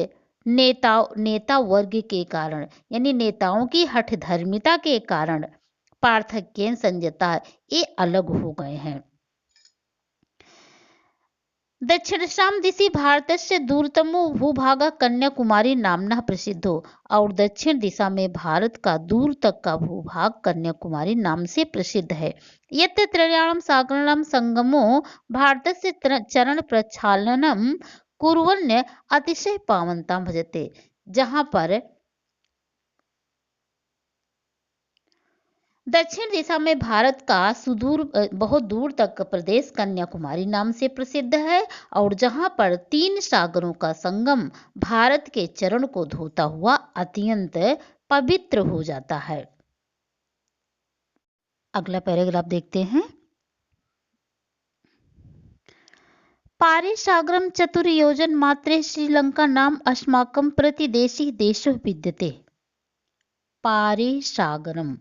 नेता वर्ग के कारण यानी नेताओं की हठधर्मिता के कारण पार्थक्येन संजाता ये अलग हो गए हैं। दक्षिणशां दिशि भारतस्य दूरतमो भूभागः कन्याकुमारी नाम्ना प्रसिद्धो। और दक्षिण दिशा में भारत का दूर तक का भूभाग कन्याकुमारी नाम से प्रसिद्ध है। यत्र त्रयाणां सागराणां संगमो भारतस्य चरण प्रक्षालनम कुर्वन्य अतिशय पावनतां भजते। जहां पर दक्षिण दिशा में भारत का सुदूर बहुत दूर तक का प्रदेश कन्याकुमारी नाम से प्रसिद्ध है, और जहां पर 3 सागरों का संगम भारत के चरण को धोता हुआ अत्यंत पवित्र हो जाता है। अगला पैराग्राफ देखते हैं। पारे सागरम चतुर्योजन मात्रे श्रीलंका नाम अस्माकं प्रतिदेशी देशो विद्यते। पारे सागरम,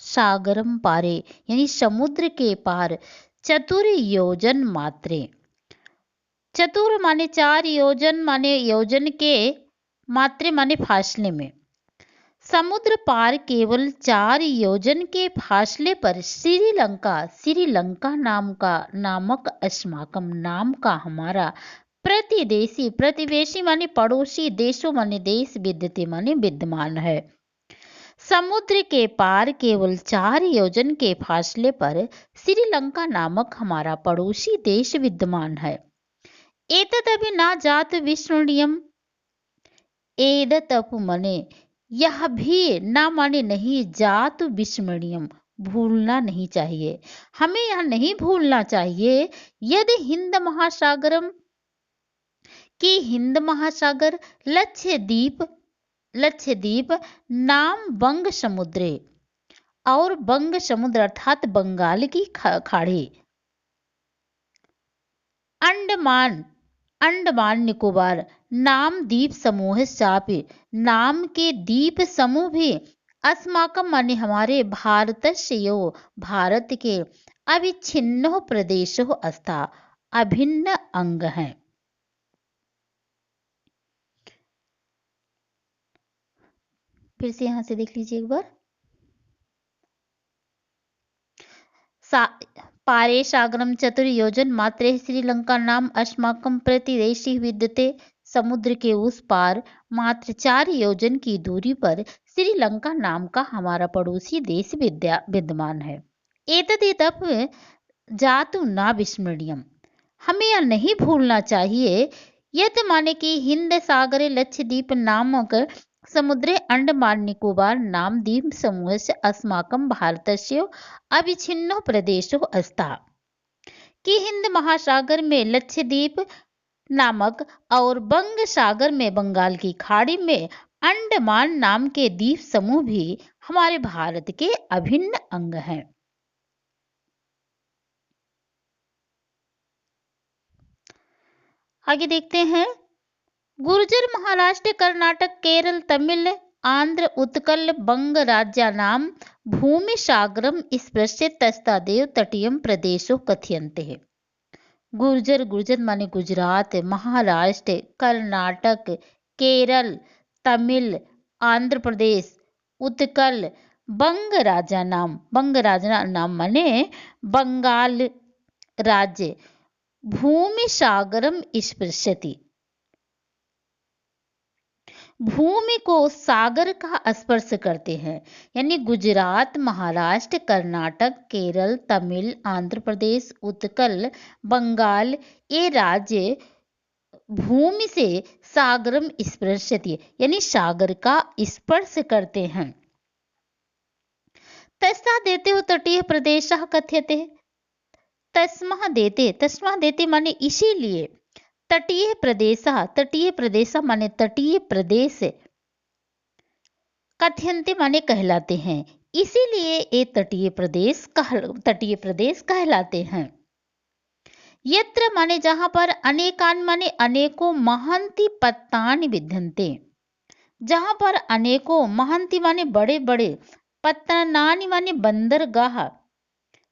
सागरम पारे यानी समुद्र के पार, चतुर योजन मात्रे, चतुर माने 4 योजन माने योजन के, मात्रे माने फासले में, समुद्र पार केवल 4 योजन के फासले पर श्रीलंका, श्रीलंका नामक अस्माकम नाम का हमारा, प्रतिदेशी, प्रतिवेशी माने पड़ोसी, देशों माने देश, विद्यते माने विद्यमान है। समुद्र के पार केवल 4 योजन के फासले पर श्रीलंका नामक हमारा पड़ोसी देश विद्यमान है। एतदपि न जात विस्मरणीयम, एदतप माने यह भी, ना माने नहीं, जात विस्मरणीयम भूलना नहीं चाहिए, हमें यह नहीं भूलना चाहिए। यदि हिंद महासागरम की, हिंद महासागर, लक्षद्वीप नाम बंग समुद्रे, और बंग समुद्र अर्थात बंगाल की खाड़ी, अंडमान निकोबार नाम द्वीप समूह चापी, नाम के द्वीप समूह भी, अस्माकम माने हमारे, भारतस्य यो भारत के, अविच्छिन्नो प्रदेशो अस्था अभिन्न अंग हैं। फिर से यहां से देख लीजिए एक बार। पारे सागरम चतुर्योजन मात्रे श्रीलंका नाम अस्माकं प्रतिदेशी विद्यते। समुद्र के उस पार मात्र 4 योजन की दूरी पर श्रीलंका नाम का हमारा पड़ोसी देश विद्यमान है। एतदेतप जातु न विस्मरणीयम, हमें यह नहीं भूलना चाहिए। यत माने कि हिंद सागरे लक्षद्वीप नामक समुद्रे अंडमान निकोबार नाम द्वीप समूह से अस्माकं भारतस्य अविच्छिन्नो प्रदेशो अस्था, कि हिंद महासागर में लक्षद्वीप नामक और बंग सागर में बंगाल की खाड़ी में अंडमान नाम के द्वीप समूह भी हमारे भारत के अभिन्न अंग हैं। आगे देखते हैं। गुर्जर महाराष्ट्र कर्नाटक केरल तमिल आंध्र उत्कल बंग राज्यानाम भूमि सागरम स्पृश्य तस्तादेव तटीयम प्रदेशो कथयन्ते। गुर्जर, गुर्जर माने गुजरात, महाराष्ट्र, कर्नाटक, केरल, तमिल, आंध्र प्रदेश, उत्कल, बंग राजा नाम माने बंगाल राज्य, भूमि सागरम स्पृशति, भूमि को सागर का स्पर्श करते हैं। यानी गुजरात, महाराष्ट्र, कर्नाटक, केरल, तमिल, आंध्र प्रदेश, उत्कल, बंगाल, ये राज्य भूमि से सागरम स्पृशति यानी सागर का स्पर्श करते हैं। तस्मा देते हो तटीय प्रदेश कथ्यते, तस्मा देते माने इसीलिए, तटीय प्रदेश माने तटीय प्रदेश, कथ्यन्ते माने कहलाते हैं, इसीलिए ये तटीय प्रदेश कहलाते हैं। यत्र माने जहां पर, अनेकान माने अनेकों, महंती पत्तानि विद्यन्ते, जहां पर अनेकों, महंती माने बड़े बड़े, पत्तनानि माने बंदरगाह,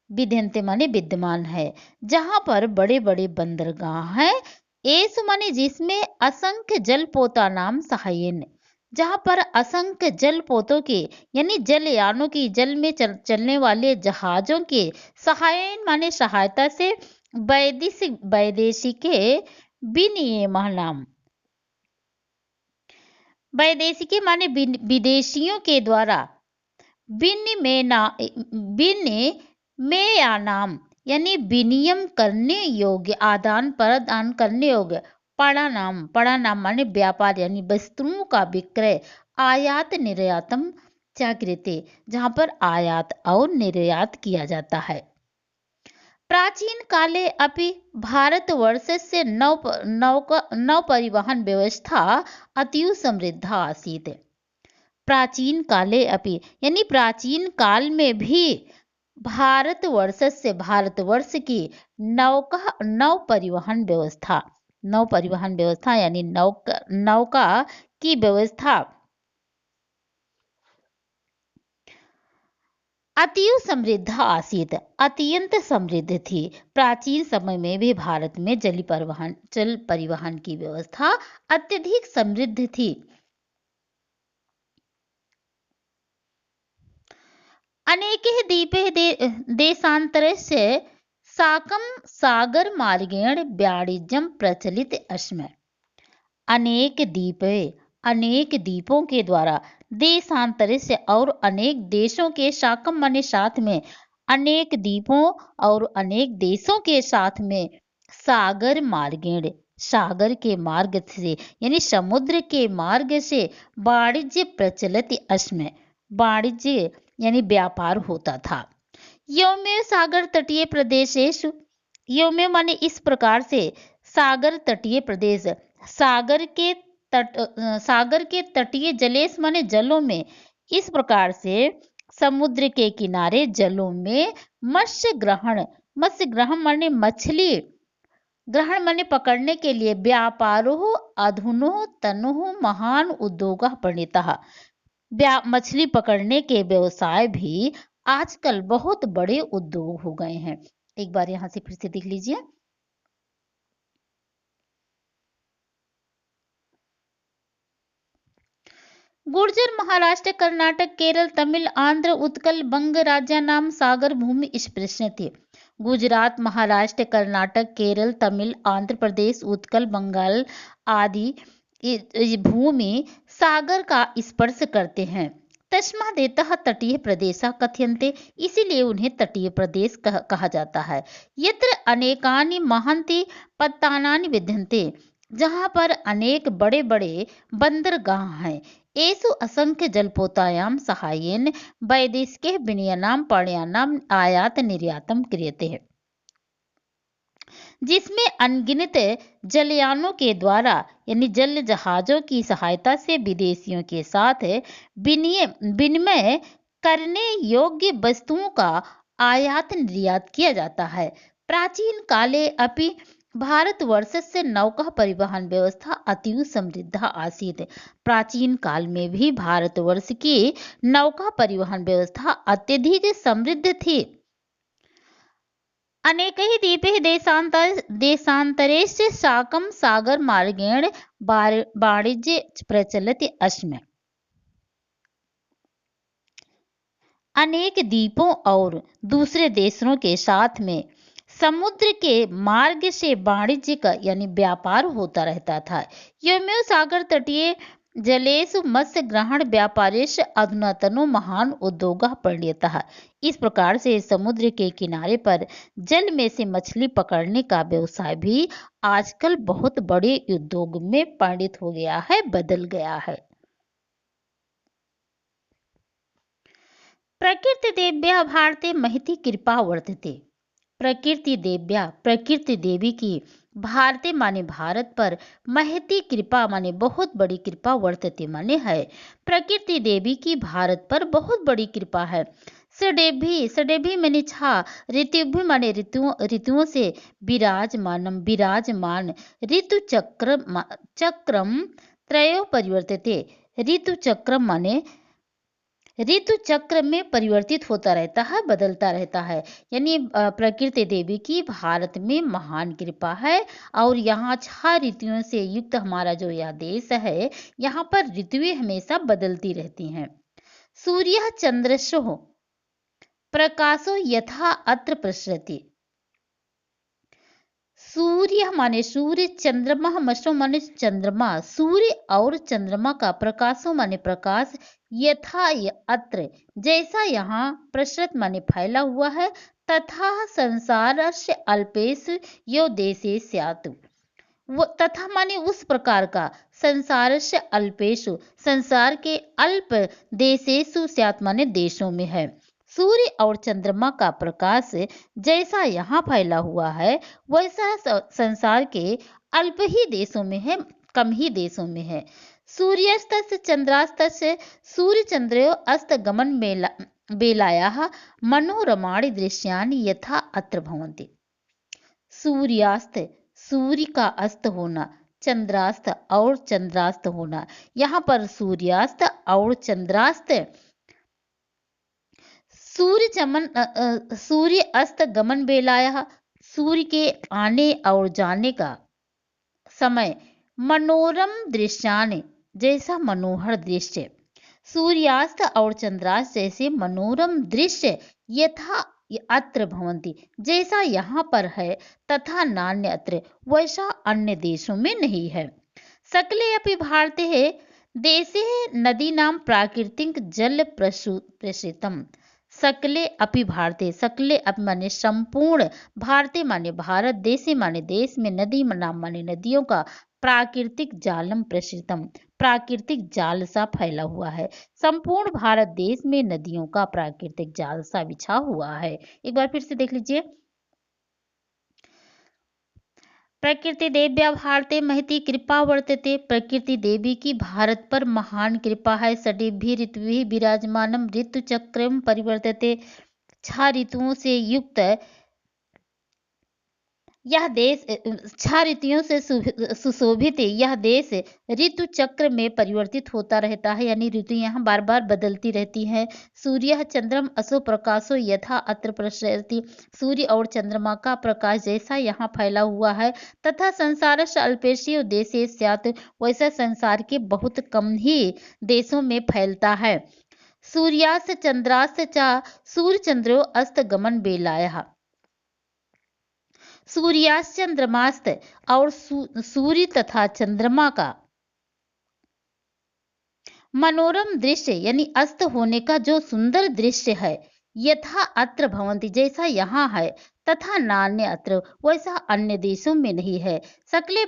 विद्यन्ते माने विद्यमान है, जहां पर बड़े बड़े बंदरगाह हैं। एसु माने जिसमें, असंख्य जलपोता नाम सहायन, जहां पर असंख्य जलपोतों के यानी जलयानों की, जल में चलने वाले जहाजों के, सहायन माने सहायता से, वैदेशिके विनियमनाम। वैदेशिके माने विदेशियों के द्वारा, विनिमयना विनिमयानाम यानी विनियम करने योग्य, आदान प्रदान करने योग्य। पड़ानाम, पड़ानाम माने व्यापार यानी वस्तुओं का विक्रय। आयात निर्यातम चाकृते, जहाँ पर आयात और निर्यात किया जाता है। प्राचीन काले अपि भारतवर्षस्य नौ परिवहन व्यवस्था अतीव समृद्धा आसीत्। प्राचीन काले अपि यानी प्राचीन काल में भी भारतवर्षस्य, भारतवर्ष की नौ परिवहन व्यवस्था, नौ परिवहन व्यवस्था यानी नौका की व्यवस्था अतीव समृद्ध आसीत, अत्यंत समृद्ध थी। प्राचीन समय में भी भारत में जल परिवहन की व्यवस्था अत्यधिक समृद्ध थी। अनेके द्वीपे देशांतरस्य साकं सागर मार्गेण वाणिज्यं प्रचलित अस्म। अनेक द्वीपों के द्वारा देशांतर से और अनेक देशों के साकम माने साथ में, अनेक द्वीपों और अनेक देशों के साथ में सागर मार्गेण, सागर के मार्ग से यानी समुद्र के मार्ग से वाणिज्य प्रचलित अस्म, वाणिज्य यानी व्यापार होता था। यौमे सागर तटीय प्रदेशेषु, यौमे माने इस प्रकार से, सागर तटीय प्रदेश, सागर के तटीय जलेश माने जलों में, इस प्रकार से समुद्र के किनारे जलों में मत्स्य ग्रहण माने मछली ग्रहण माने पकड़ने के लिए, व्यापारो अधुनो तनु महान उद्योग प्रणीतः, मछली पकड़ने के व्यवसाय भी आजकल बहुत बड़े उद्योग हो गए हैं। एक बार यहाँ से फिर से देख लीजिए। गुर्जर महाराष्ट्र कर्नाटक केरल तमिल आंध्र उत्कल बंग राज्यानाम सागर भूमि स्पृश्यते। गुजरात महाराष्ट्र कर्नाटक केरल तमिल आंध्र प्रदेश उत्कल बंगाल आदि भूमि सागर का स्पर्श करते हैं। तस्मादेतः तटीय प्रदेश कथ्यन्ते, इसीलिए उन्हें तटीय प्रदेश कहा जाता है। यत्र अनेकानि महन्ति पत्तनानि विद्यन्ते, जहाँ पर अनेक बड़े बड़े बंदरगाह हैं। एषु असंख्य जलपोतायां सहायेन वैदेशिके विनिमयानां पण्यानां आयात निर्यातम क्रियते हैं, जिसमें अनगिनत जलयानों के द्वारा यानी जल जहाजों की सहायता से विदेशियों के साथ विनिमय करने योग्य वस्तुओं का आयात निर्यात किया जाता है। प्राचीन काले अपि भारतवर्षस्य नौका परिवहन व्यवस्था अतीव समृद्ध आसीत्। प्राचीन काल में भी भारतवर्ष की नौका परिवहन व्यवस्था अत्यधिक समृद्ध थी। अनेकैः द्वीपैः देशान्तरैश्च साकं सागर मार्गेण वाणिज्य प्रचलित अस्म। अनेक द्वीपों और दूसरे देशों के साथ में समुद्र के मार्ग से वाणिज्य का यानी व्यापार होता रहता था। यौमेव सागर तटीय जलेषु मत्स्य ग्रहण व्यापारेश अधुनातनो महान उद्योग प्रणीतः। इस प्रकार से समुद्र के किनारे पर जल में से मछली पकड़ने का व्यवसाय भी आजकल बहुत बड़े उद्योग में परिणत हो गया है, बदल गया है। प्रकृति देव्या भारते महती कृपा वर्तते। प्रकृति देवी की भारते माने भारत पर महती कृपा माने बहुत बड़ी कृपा वर्तते माने है। प्रकृति देवी की भारत पर बहुत बड़ी कृपा है। सडेभी माने छा, ऋतु माने ऋतुओं से विराजमान ऋतु चक्रम त्रयो परिवर्तिते। ऋतु चक्रम माने ऋतु चक्र में परिवर्तित होता रहता है, बदलता रहता है। यानी प्रकृति देवी की भारत में महान कृपा है और यहाँ 6 ऋतुओं से युक्त हमारा जो यह देश है, यहाँ पर ऋतुएं हमेशा बदलती रहती हैं। सूर्य चंद्रशो प्रकाशो यथा अत्र प्रसरति। सूर्य माने सूर्य, चंद्रमा मशो माने चंद्रमा, सूर्य और चंद्रमा का प्रकाशो माने प्रकाश, यथा अत्र जैसा यहाँ, प्रसृत माने फैला हुआ है, तथा संसारस्य अल्पेश यो देशे स्यात्, वो तथा माने उस प्रकार का, संसार से अल्पेशु संसार के अल्प, देशेषु स्यात् माने देशों में है। सूर्य और चंद्रमा का प्रकाश जैसा यहाँ फैला हुआ है, वैसा संसार के अल्प ही देशों में है, कम ही देशों में है। सूर्यास्त से चंद्रास्त से सूर्य चंद्रयो अस्त गमन बेलायाः मनोरमाणि दृश्यानि यथा अत्र भवन्ति। सूर्यास्त सूर्य का अस्त होना, चंद्रास्त और चंद्रास्त होना, यहाँ पर सूर्यास्त और चंद्रास्त, सूर्य अस्त गमन बेलाया, सूर्य के आने और जाने का समय, मनोरम दृश्यान जैसा मनोहर दृश्य, सूर्यास्त और चंद्रास्त जैसे मनोरम दृश्य, यथा अत्र भवन्ति जैसा यहाँ पर है, तथा नान्यत्र वैसा अन्य देशों में नहीं है। सकले अपि भारते देशे नदीनां प्राकृतिक जल प्रसृतम। सकले अपि भारते, सकले अपि माने संपूर्ण, भारते माने भारत, देशे माने देश में, नदी नाम माने नदियों का, प्राकृतिक जालम प्रसृतम प्राकृतिक जाल सा फैला हुआ है। संपूर्ण भारत देश में नदियों का प्राकृतिक जाल सा बिछा हुआ है। एक बार फिर से देख लीजिए। प्रकृति देव्या भारते महती कृपा वर्तते, प्रकृति देवी की भारत पर महान कृपा है। षडीभि ऋतुभिः विराजमानम ऋतु चक्रम परिवर्तते, 6 ऋतुओं से युक्त यह देश, 6 ऋतुओं से सुशोभित यह देश ऋतु चक्र में परिवर्तित होता रहता है, यानी ऋतु यहाँ बार बार बदलती रहती हैं। सूर्य चंद्रम असो प्रकाशो यथा अत्र प्रसरति, सूर्य और चंद्रमा का प्रकाश जैसा यहाँ फैला हुआ है, तथा संसार अल्पेशो देशे स्यात् वैसा संसार के बहुत कम ही देशों में फैलता है। सूर्यास्त चंद्रास्त चा सूर्य चंद्रो अस्त गमन बेलायः, सूर्यास्त चंद्रमास्त और सूर्य तथा चंद्रमा का मनोरम दृश्य यानी अस्त होने का जो सुंदर दृश्य है, यथा अत्र भवन्ति जैसा यहाँ है, तथा नान्य अत्र वैसा अन्य देशों में नहीं है। सकले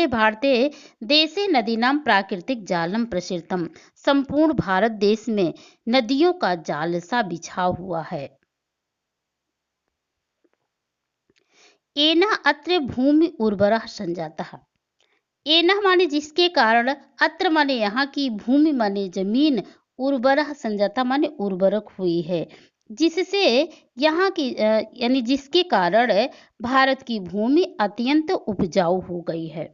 भारते देशे नदीनां प्राकृतिक जालम प्रसृतम, संपूर्ण भारत देश में नदियों का जाल सा बिछा हुआ है। एना अत्र भूमि उर्वरा संजातः, एना माने जिसके कारण, अत्र माने यहाँ की, भूमि माने जमीन, उर्वरा संजाता माने उर्वरक हुई है, जिससे यहाँ की यानी जिसके कारण भारत की भूमि अत्यंत उपजाऊ हो गई है।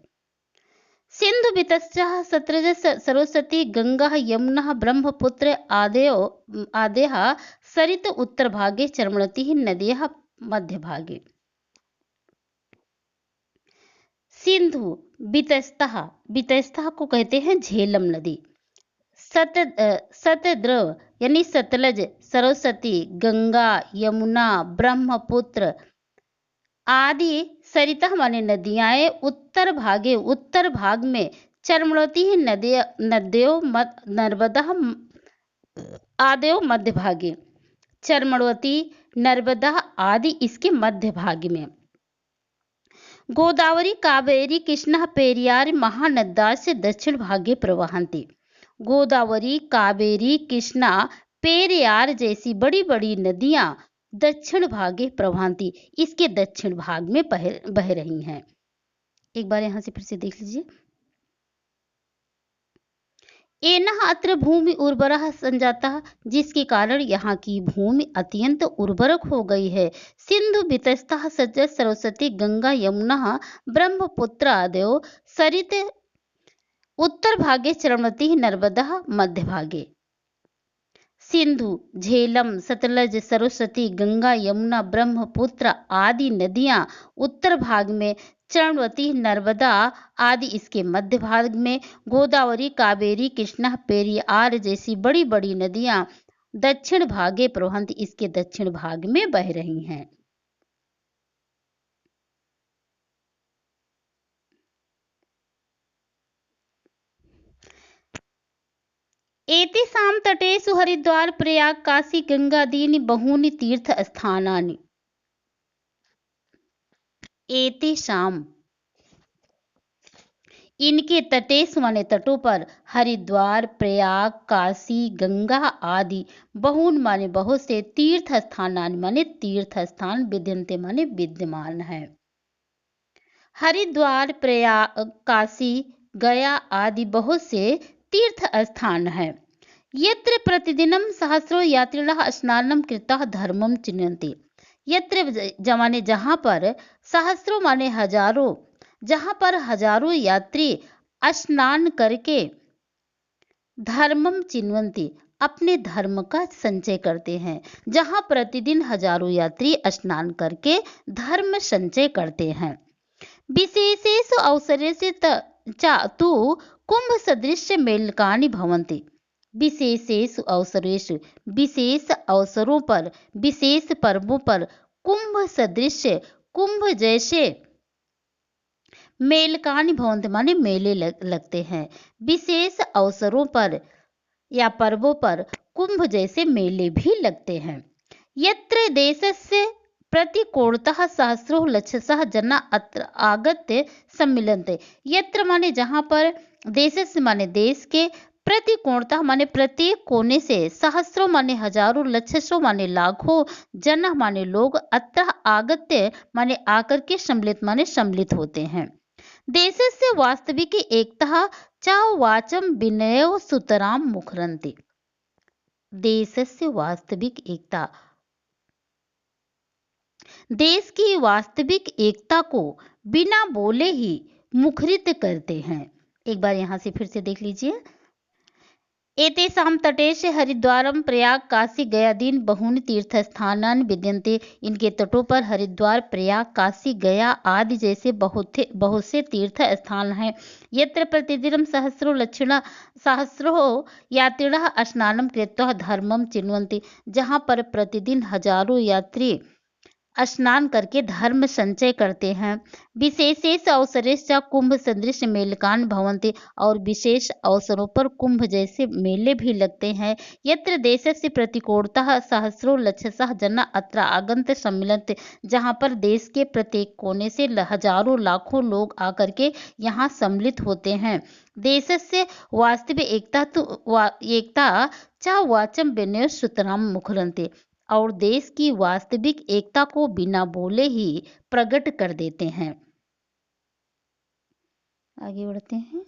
सिंधु वितस्यः सतलज सरस्वती गंगा यमुना ब्रह्मपुत्र आदयः सरित उत्तर भागे चर्मणति नद्यः मध्य भागे। सिंधु वितस्तः को कहते हैं झेलम नदी, सतद्रव यानी सतलज, सरस्वती, गंगा, यमुना, ब्रह्मपुत्र आदि सरिता माने नदियां उत्तर भाग में, चर्मणती नद्यो नर्मदा आदयो मध्य भागे, चर्मणवती नर्मदा आदि इसके मध्य भाग में। गोदावरी कावेरी कृष्णा पेरियार महानद्यास्य दक्षिण भागे प्रवहन्ति, गोदावरी कावेरी कृष्णा पेरियार जैसी बड़ी बड़ी नदियां दक्षिण भागे प्रवहन्ति इसके दक्षिण भाग में बह रही हैं। एक बार यहाँ से फिर से देख लीजिए। एनः अत्र भूमि उर्वरा संजातः, जिसके कारण यहाँ की भूमि अत्यंत उर्वरक हो गई है। सिंधु वितस्तः सजज सरस्वती गंगा यमुना ब्रह्मपुत्र आदयो सरित उत्तर भागे चर्मणती नर्मदा मध्य भागे। सिंधु, झेलम, सतलज, सरस्वती, गंगा, यमुना, ब्रह्मपुत्र आदि नदियां उत्तर भाग में, चर्मणवती, नर्मदा आदि इसके मध्य भाग में, गोदावरी, कावेरी, कृष्णा, पेरियार जैसी बड़ी बड़ी नदियां दक्षिण भागे प्रवहन्ति इसके दक्षिण भाग में बह रही हैं। एतेषां तटेषु हरिद्वार प्रयाग काशी गंगादीनि बहूनि तीर्थस्थानानि। एतेषां इनके तटेषु माने तटों पर हरिद्वार प्रयाग काशी गंगा आदि बहून माने बहुत से तीर्थ स्थानानि माने तीर्थ स्थान विद्यन्ते माने विद्यमान है। हरिद्वार प्रयाग काशी गया आदि बहुत से तीर्थ स्थान है। यत्र प्रतिदिनं सहस्रो यात्रिणः स्नानं कृत्वा धर्मं चिन्वन्ति। यत्र माने जहाँ पर सहस्रों माने हजारों, जहाँ पर हजारों यात्री स्नान करके धर्मम चिन्वन्ति अपने धर्म का संचय करते हैं। जहाँ प्रतिदिन हजारों यात्री स्नान करके धर्म संचय करते हैं। विशेषेषु अवसरेषु तु कुंभ सदृश मेलकानि भवन्ति। विशेषेषु अवसरेषु विशेष अवसरों पर विशेष पर्वों पर कुंभ सदृश कुंभ जैसे मेलकानि भवन्ति माने मेले लगते हैं। विशेष अवसरों पर या पर्वों पर कुंभ जैसे मेले भी लगते हैं। यत्र देशस्य प्रतिकोणतः सहस्रो लक्षशः जना अत्र आगत्य सम्मिलन्ते। यत्र माने जहाँ पर देशस्य माने देश के प्रतिकोणतः माने प्रत्येक कोने से सहस्रों माने हजारों लक्षशों माने लाखों जन माने लोग अत्र आगत्य माने आकर के सम्मिलित माने सम्मिलित होते हैं। देशस्य वास्तविक एकता च वाचम विनयो सुतराम मुखरन्ति। देशस्य वास्तविक एकता, देश की वास्तविक एकता को बिना बोले ही मुखरित करते हैं। एक बार यहाँ से फिर से देख लीजिए। एतेषां तटेषु हरिद्वारम प्रयाग काशी गयादीन बहूनि तीर्थस्थानानि विद्यन्ते। इनके तटों पर हरिद्वार प्रयाग काशी गया आदि जैसे बहुत से तीर्थ स्थान हैं। यत्र प्रतिदिनं सहस्रो यात्रिणः स्नानं कृत्वा धर्मं चिन्वन्ति। जहाँ पर प्रतिदिन हजारों यात्री स्नान करके धर्म संचय करते हैं। विशेषेष अवसरेश्च कुंभ सदृश मेलकान भवन्ति। और विशेष अवसरों पर कुंभ जैसे मेले भी लगते हैं। यत्र देशस्य प्रतिकोणतः सहस्रो लक्षशः जना अत्र आगन्त सम्मिलन्ति। जहाँ पर देश के प्रत्येक कोने से हजारों लाखों लोग आकर के यहाँ सम्मिलित होते हैं। देशस्य वास्तविक एकता च वाचम विनय सुतराम मुखरन्ति। और देश की वास्तविक एकता को बिना बोले ही प्रकट कर देते हैं। आगे बढ़ते हैं।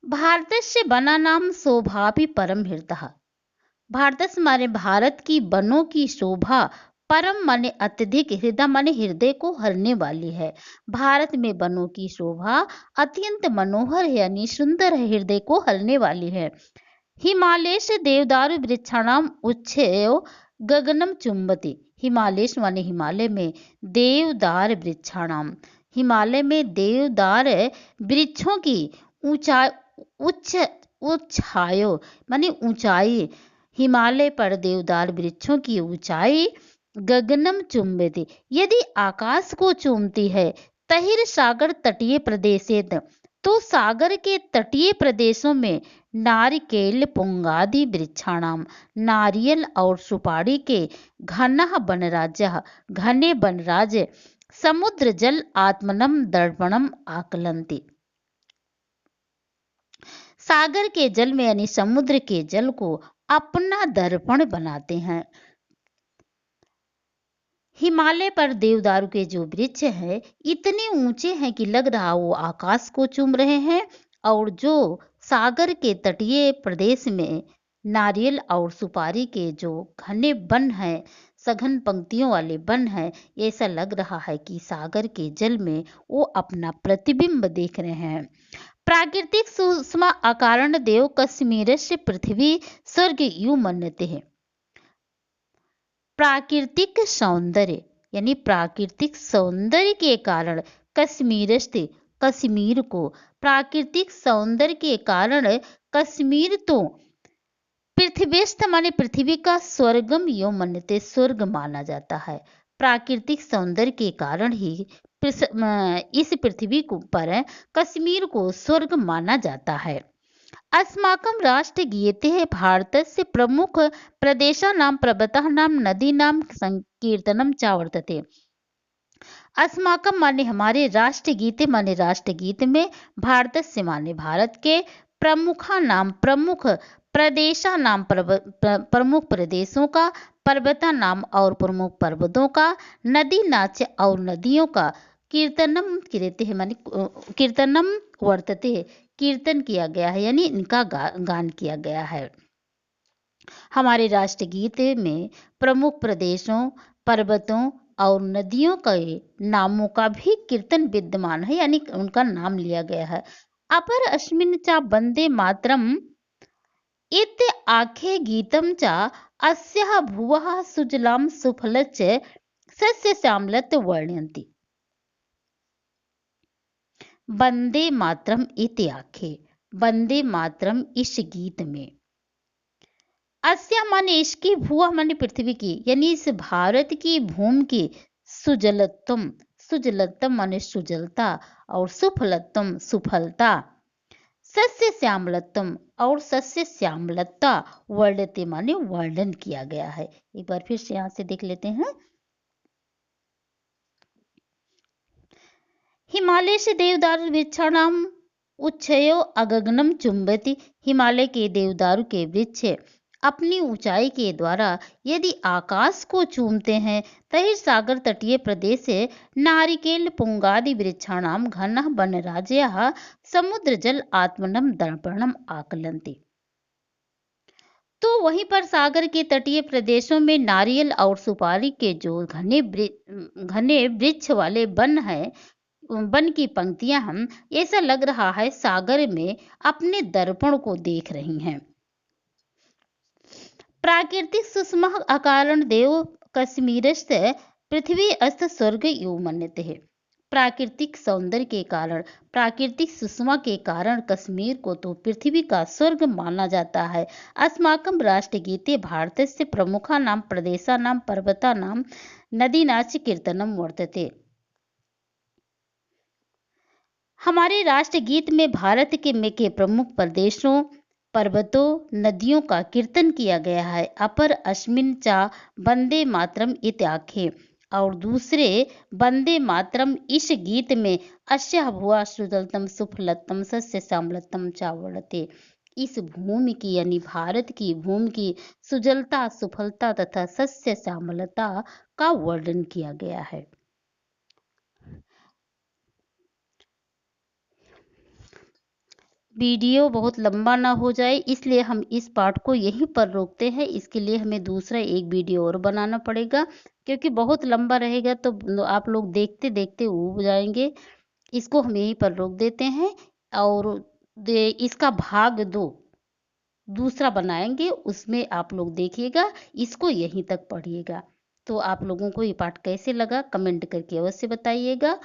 भारतस्य वनानां शोभापि परम हृतः। भारतस्य माने भारत की वनों की शोभा परम माने अत्यधिक, हृदय माने हृदय को हरने वाली है। भारत में वनों की शोभा अत्यंत मनोहर है यानी सुंदर है, हृदय को हरने वाली है। हिमालयेश देवदारु वृक्षाणाम उच्छेयो गगनम चुंबति। हिमालयेश माने हिमालय में, देवदार वृक्षाणाम हिमालय में देवदार वृक्षों की ऊंचाई उच्छायो माने ऊंचाई, हिमालय पर देवदार वृक्षों की ऊंचाई गगनम चुंबति यदि आकाश को चूमती है। तहिर सागर तटीय प्रदेशेत तो सागर के तटीय प्रदेशों में नारिकेल पुंगादि वृक्षाणाम नारियल और सुपारी के घने वनराज्य समुद्र जल आत्मनम दर्पणम आकलंती। सागर के जल में यानी समुद्र के जल को अपना दर्पण बनाते हैं। हिमालय पर देवदारू के जो वृक्ष हैं इतने ऊंचे हैं कि लग रहा वो आकाश को चूम रहे हैं। और जो सागर के तटीय प्रदेश में नारियल और सुपारी के जो घने वन हैं, सघन पंक्तियों वाले वन हैं, ऐसा लग रहा है कि सागर के जल में वो अपना प्रतिबिंब देख रहे हैं। प्राकृतिक सूक्ष्म अकारण देव कश्मीर से पृथ्वी स्वर्ग यू मन्यते हैं। प्राकृतिक सौंदर्य यानी प्राकृतिक सौंदर्य के कारण कश्मीर को प्राकृतिक सौंदर्य के कारण कश्मीर तो पृथ्वीस्थ माने पृथ्वी का स्वर्गम यो मन्यते स्वर्ग माना जाता है। प्राकृतिक सौंदर्य के कारण ही इस पृथ्वी पर कश्मीर को स्वर्ग माना जाता है। अस्माकं राष्ट्रगीते भारतस्य प्रमुख प्रदेशानां पर्वतानां नदीनां संकीर्तनं च वर्तते। अस्माकं माने हमारे, राष्ट्रगीते माने राष्ट्रगीत में, भारतस्य माने भारत के, प्रमुखा नाम प्रमुख, प्रदेशा नाम प्रमुख प्रदेशों का, पर्वता नाम और प्रमुख पर्वतों का, नदी नाच और नदियों का, कीर्तनम कीर्ति है माने कीर्तनम वर्तते, कीर्तन किया गया है यानी इनका गान किया गया है। हमारे राष्ट्रगीत में प्रमुख प्रदेशों, पर्वतों और नदियों के नामों का भी कीर्तन विद्यमान है यानी उनका नाम लिया गया है। अपर अस्मिन् च वंदे मातरम इत आखे गीतम च अस्याः भुवः सुजलां सुफलच्च सस्य श्यामलत वर्णयन्ति। वंदे मातरम इति आखे, वंदे मातरम इस गीत में, अस्या माने इसकी, भुआ माने पृथ्वी की यानी इस भारत की भूमि की, सुजलत्तम, सुजलत्तम माने सुजलता और सुफलत्तम सुफलता, सस्य श्यामलत्तम और सस्य श्यामलता, वर्णते माने वर्णन किया गया है। एक बार फिर से यहाँ से देख लेते हैं। हिमालय से देवदारू वृक्षाणाम उच्छयो अगगनम चुंबति। हिमालय के देवदारू के वृक्ष अपनी ऊंचाई के द्वारा यदि आकाश को चूमते हैं, तहिर सागर तटीय प्रदेश से नारिकेल पुंगादि वृक्षाणाम घनः वनराज्यः समुद्र जल आत्मनम दर्पणम आकलन्ति। तो वहीं पर सागर के तटीय प्रदेशों में नारियल और सुपारी के जो घने वृक्ष वाले वन है, वन की पंक्तियां हम ऐसा लग रहा है सागर में अपने दर्पण को देख रही हैं। प्राकृतिक सुषमा अकारण देव कश्मीरस्य पृथ्वी अस्त स्वर्ग यो मन्यते है। प्राकृतिक सौंदर्य के कारण, प्राकृतिक सुषमा के कारण कश्मीर को तो पृथ्वी का स्वर्ग माना जाता है। अस्माकं राष्ट्रगीते भारतस्य प्रमुखानां प्रदेशानां पर्वतानां नदीनाच कीर्तनम वर्तते। हमारे राष्ट्रगीत में भारत के प्रमुख प्रदेशों, पर्वतों, नदियों का कीर्तन किया गया है। अपर अस्मिन् चा वंदे मातरम इत्याखे, और दूसरे वंदे मातरम इस गीत में अस्याः भुवा सुजलतम सुफलतम सस्य श्यामलतम चा वर्णते। इस भूमि की यानी भारत की भूमि की सुजलता, सुफलता तथा सस्य श्यामलता का वर्णन किया गया है। वीडियो बहुत लंबा ना हो जाए इसलिए हम इस पार्ट को यहीं पर रोकते हैं। इसके लिए हमें दूसरा एक वीडियो और बनाना पड़ेगा, क्योंकि बहुत लंबा रहेगा तो आप लोग देखते देखते ऊब जाएंगे। इसको हम यहीं पर रोक देते हैं और इसका भाग 2 दूसरा बनाएंगे, उसमें आप लोग देखिएगा, इसको यहीं तक पढ़िएगा। तो आप लोगों को ये पाठ कैसे लगा कमेंट करके अवश्य बताइएगा।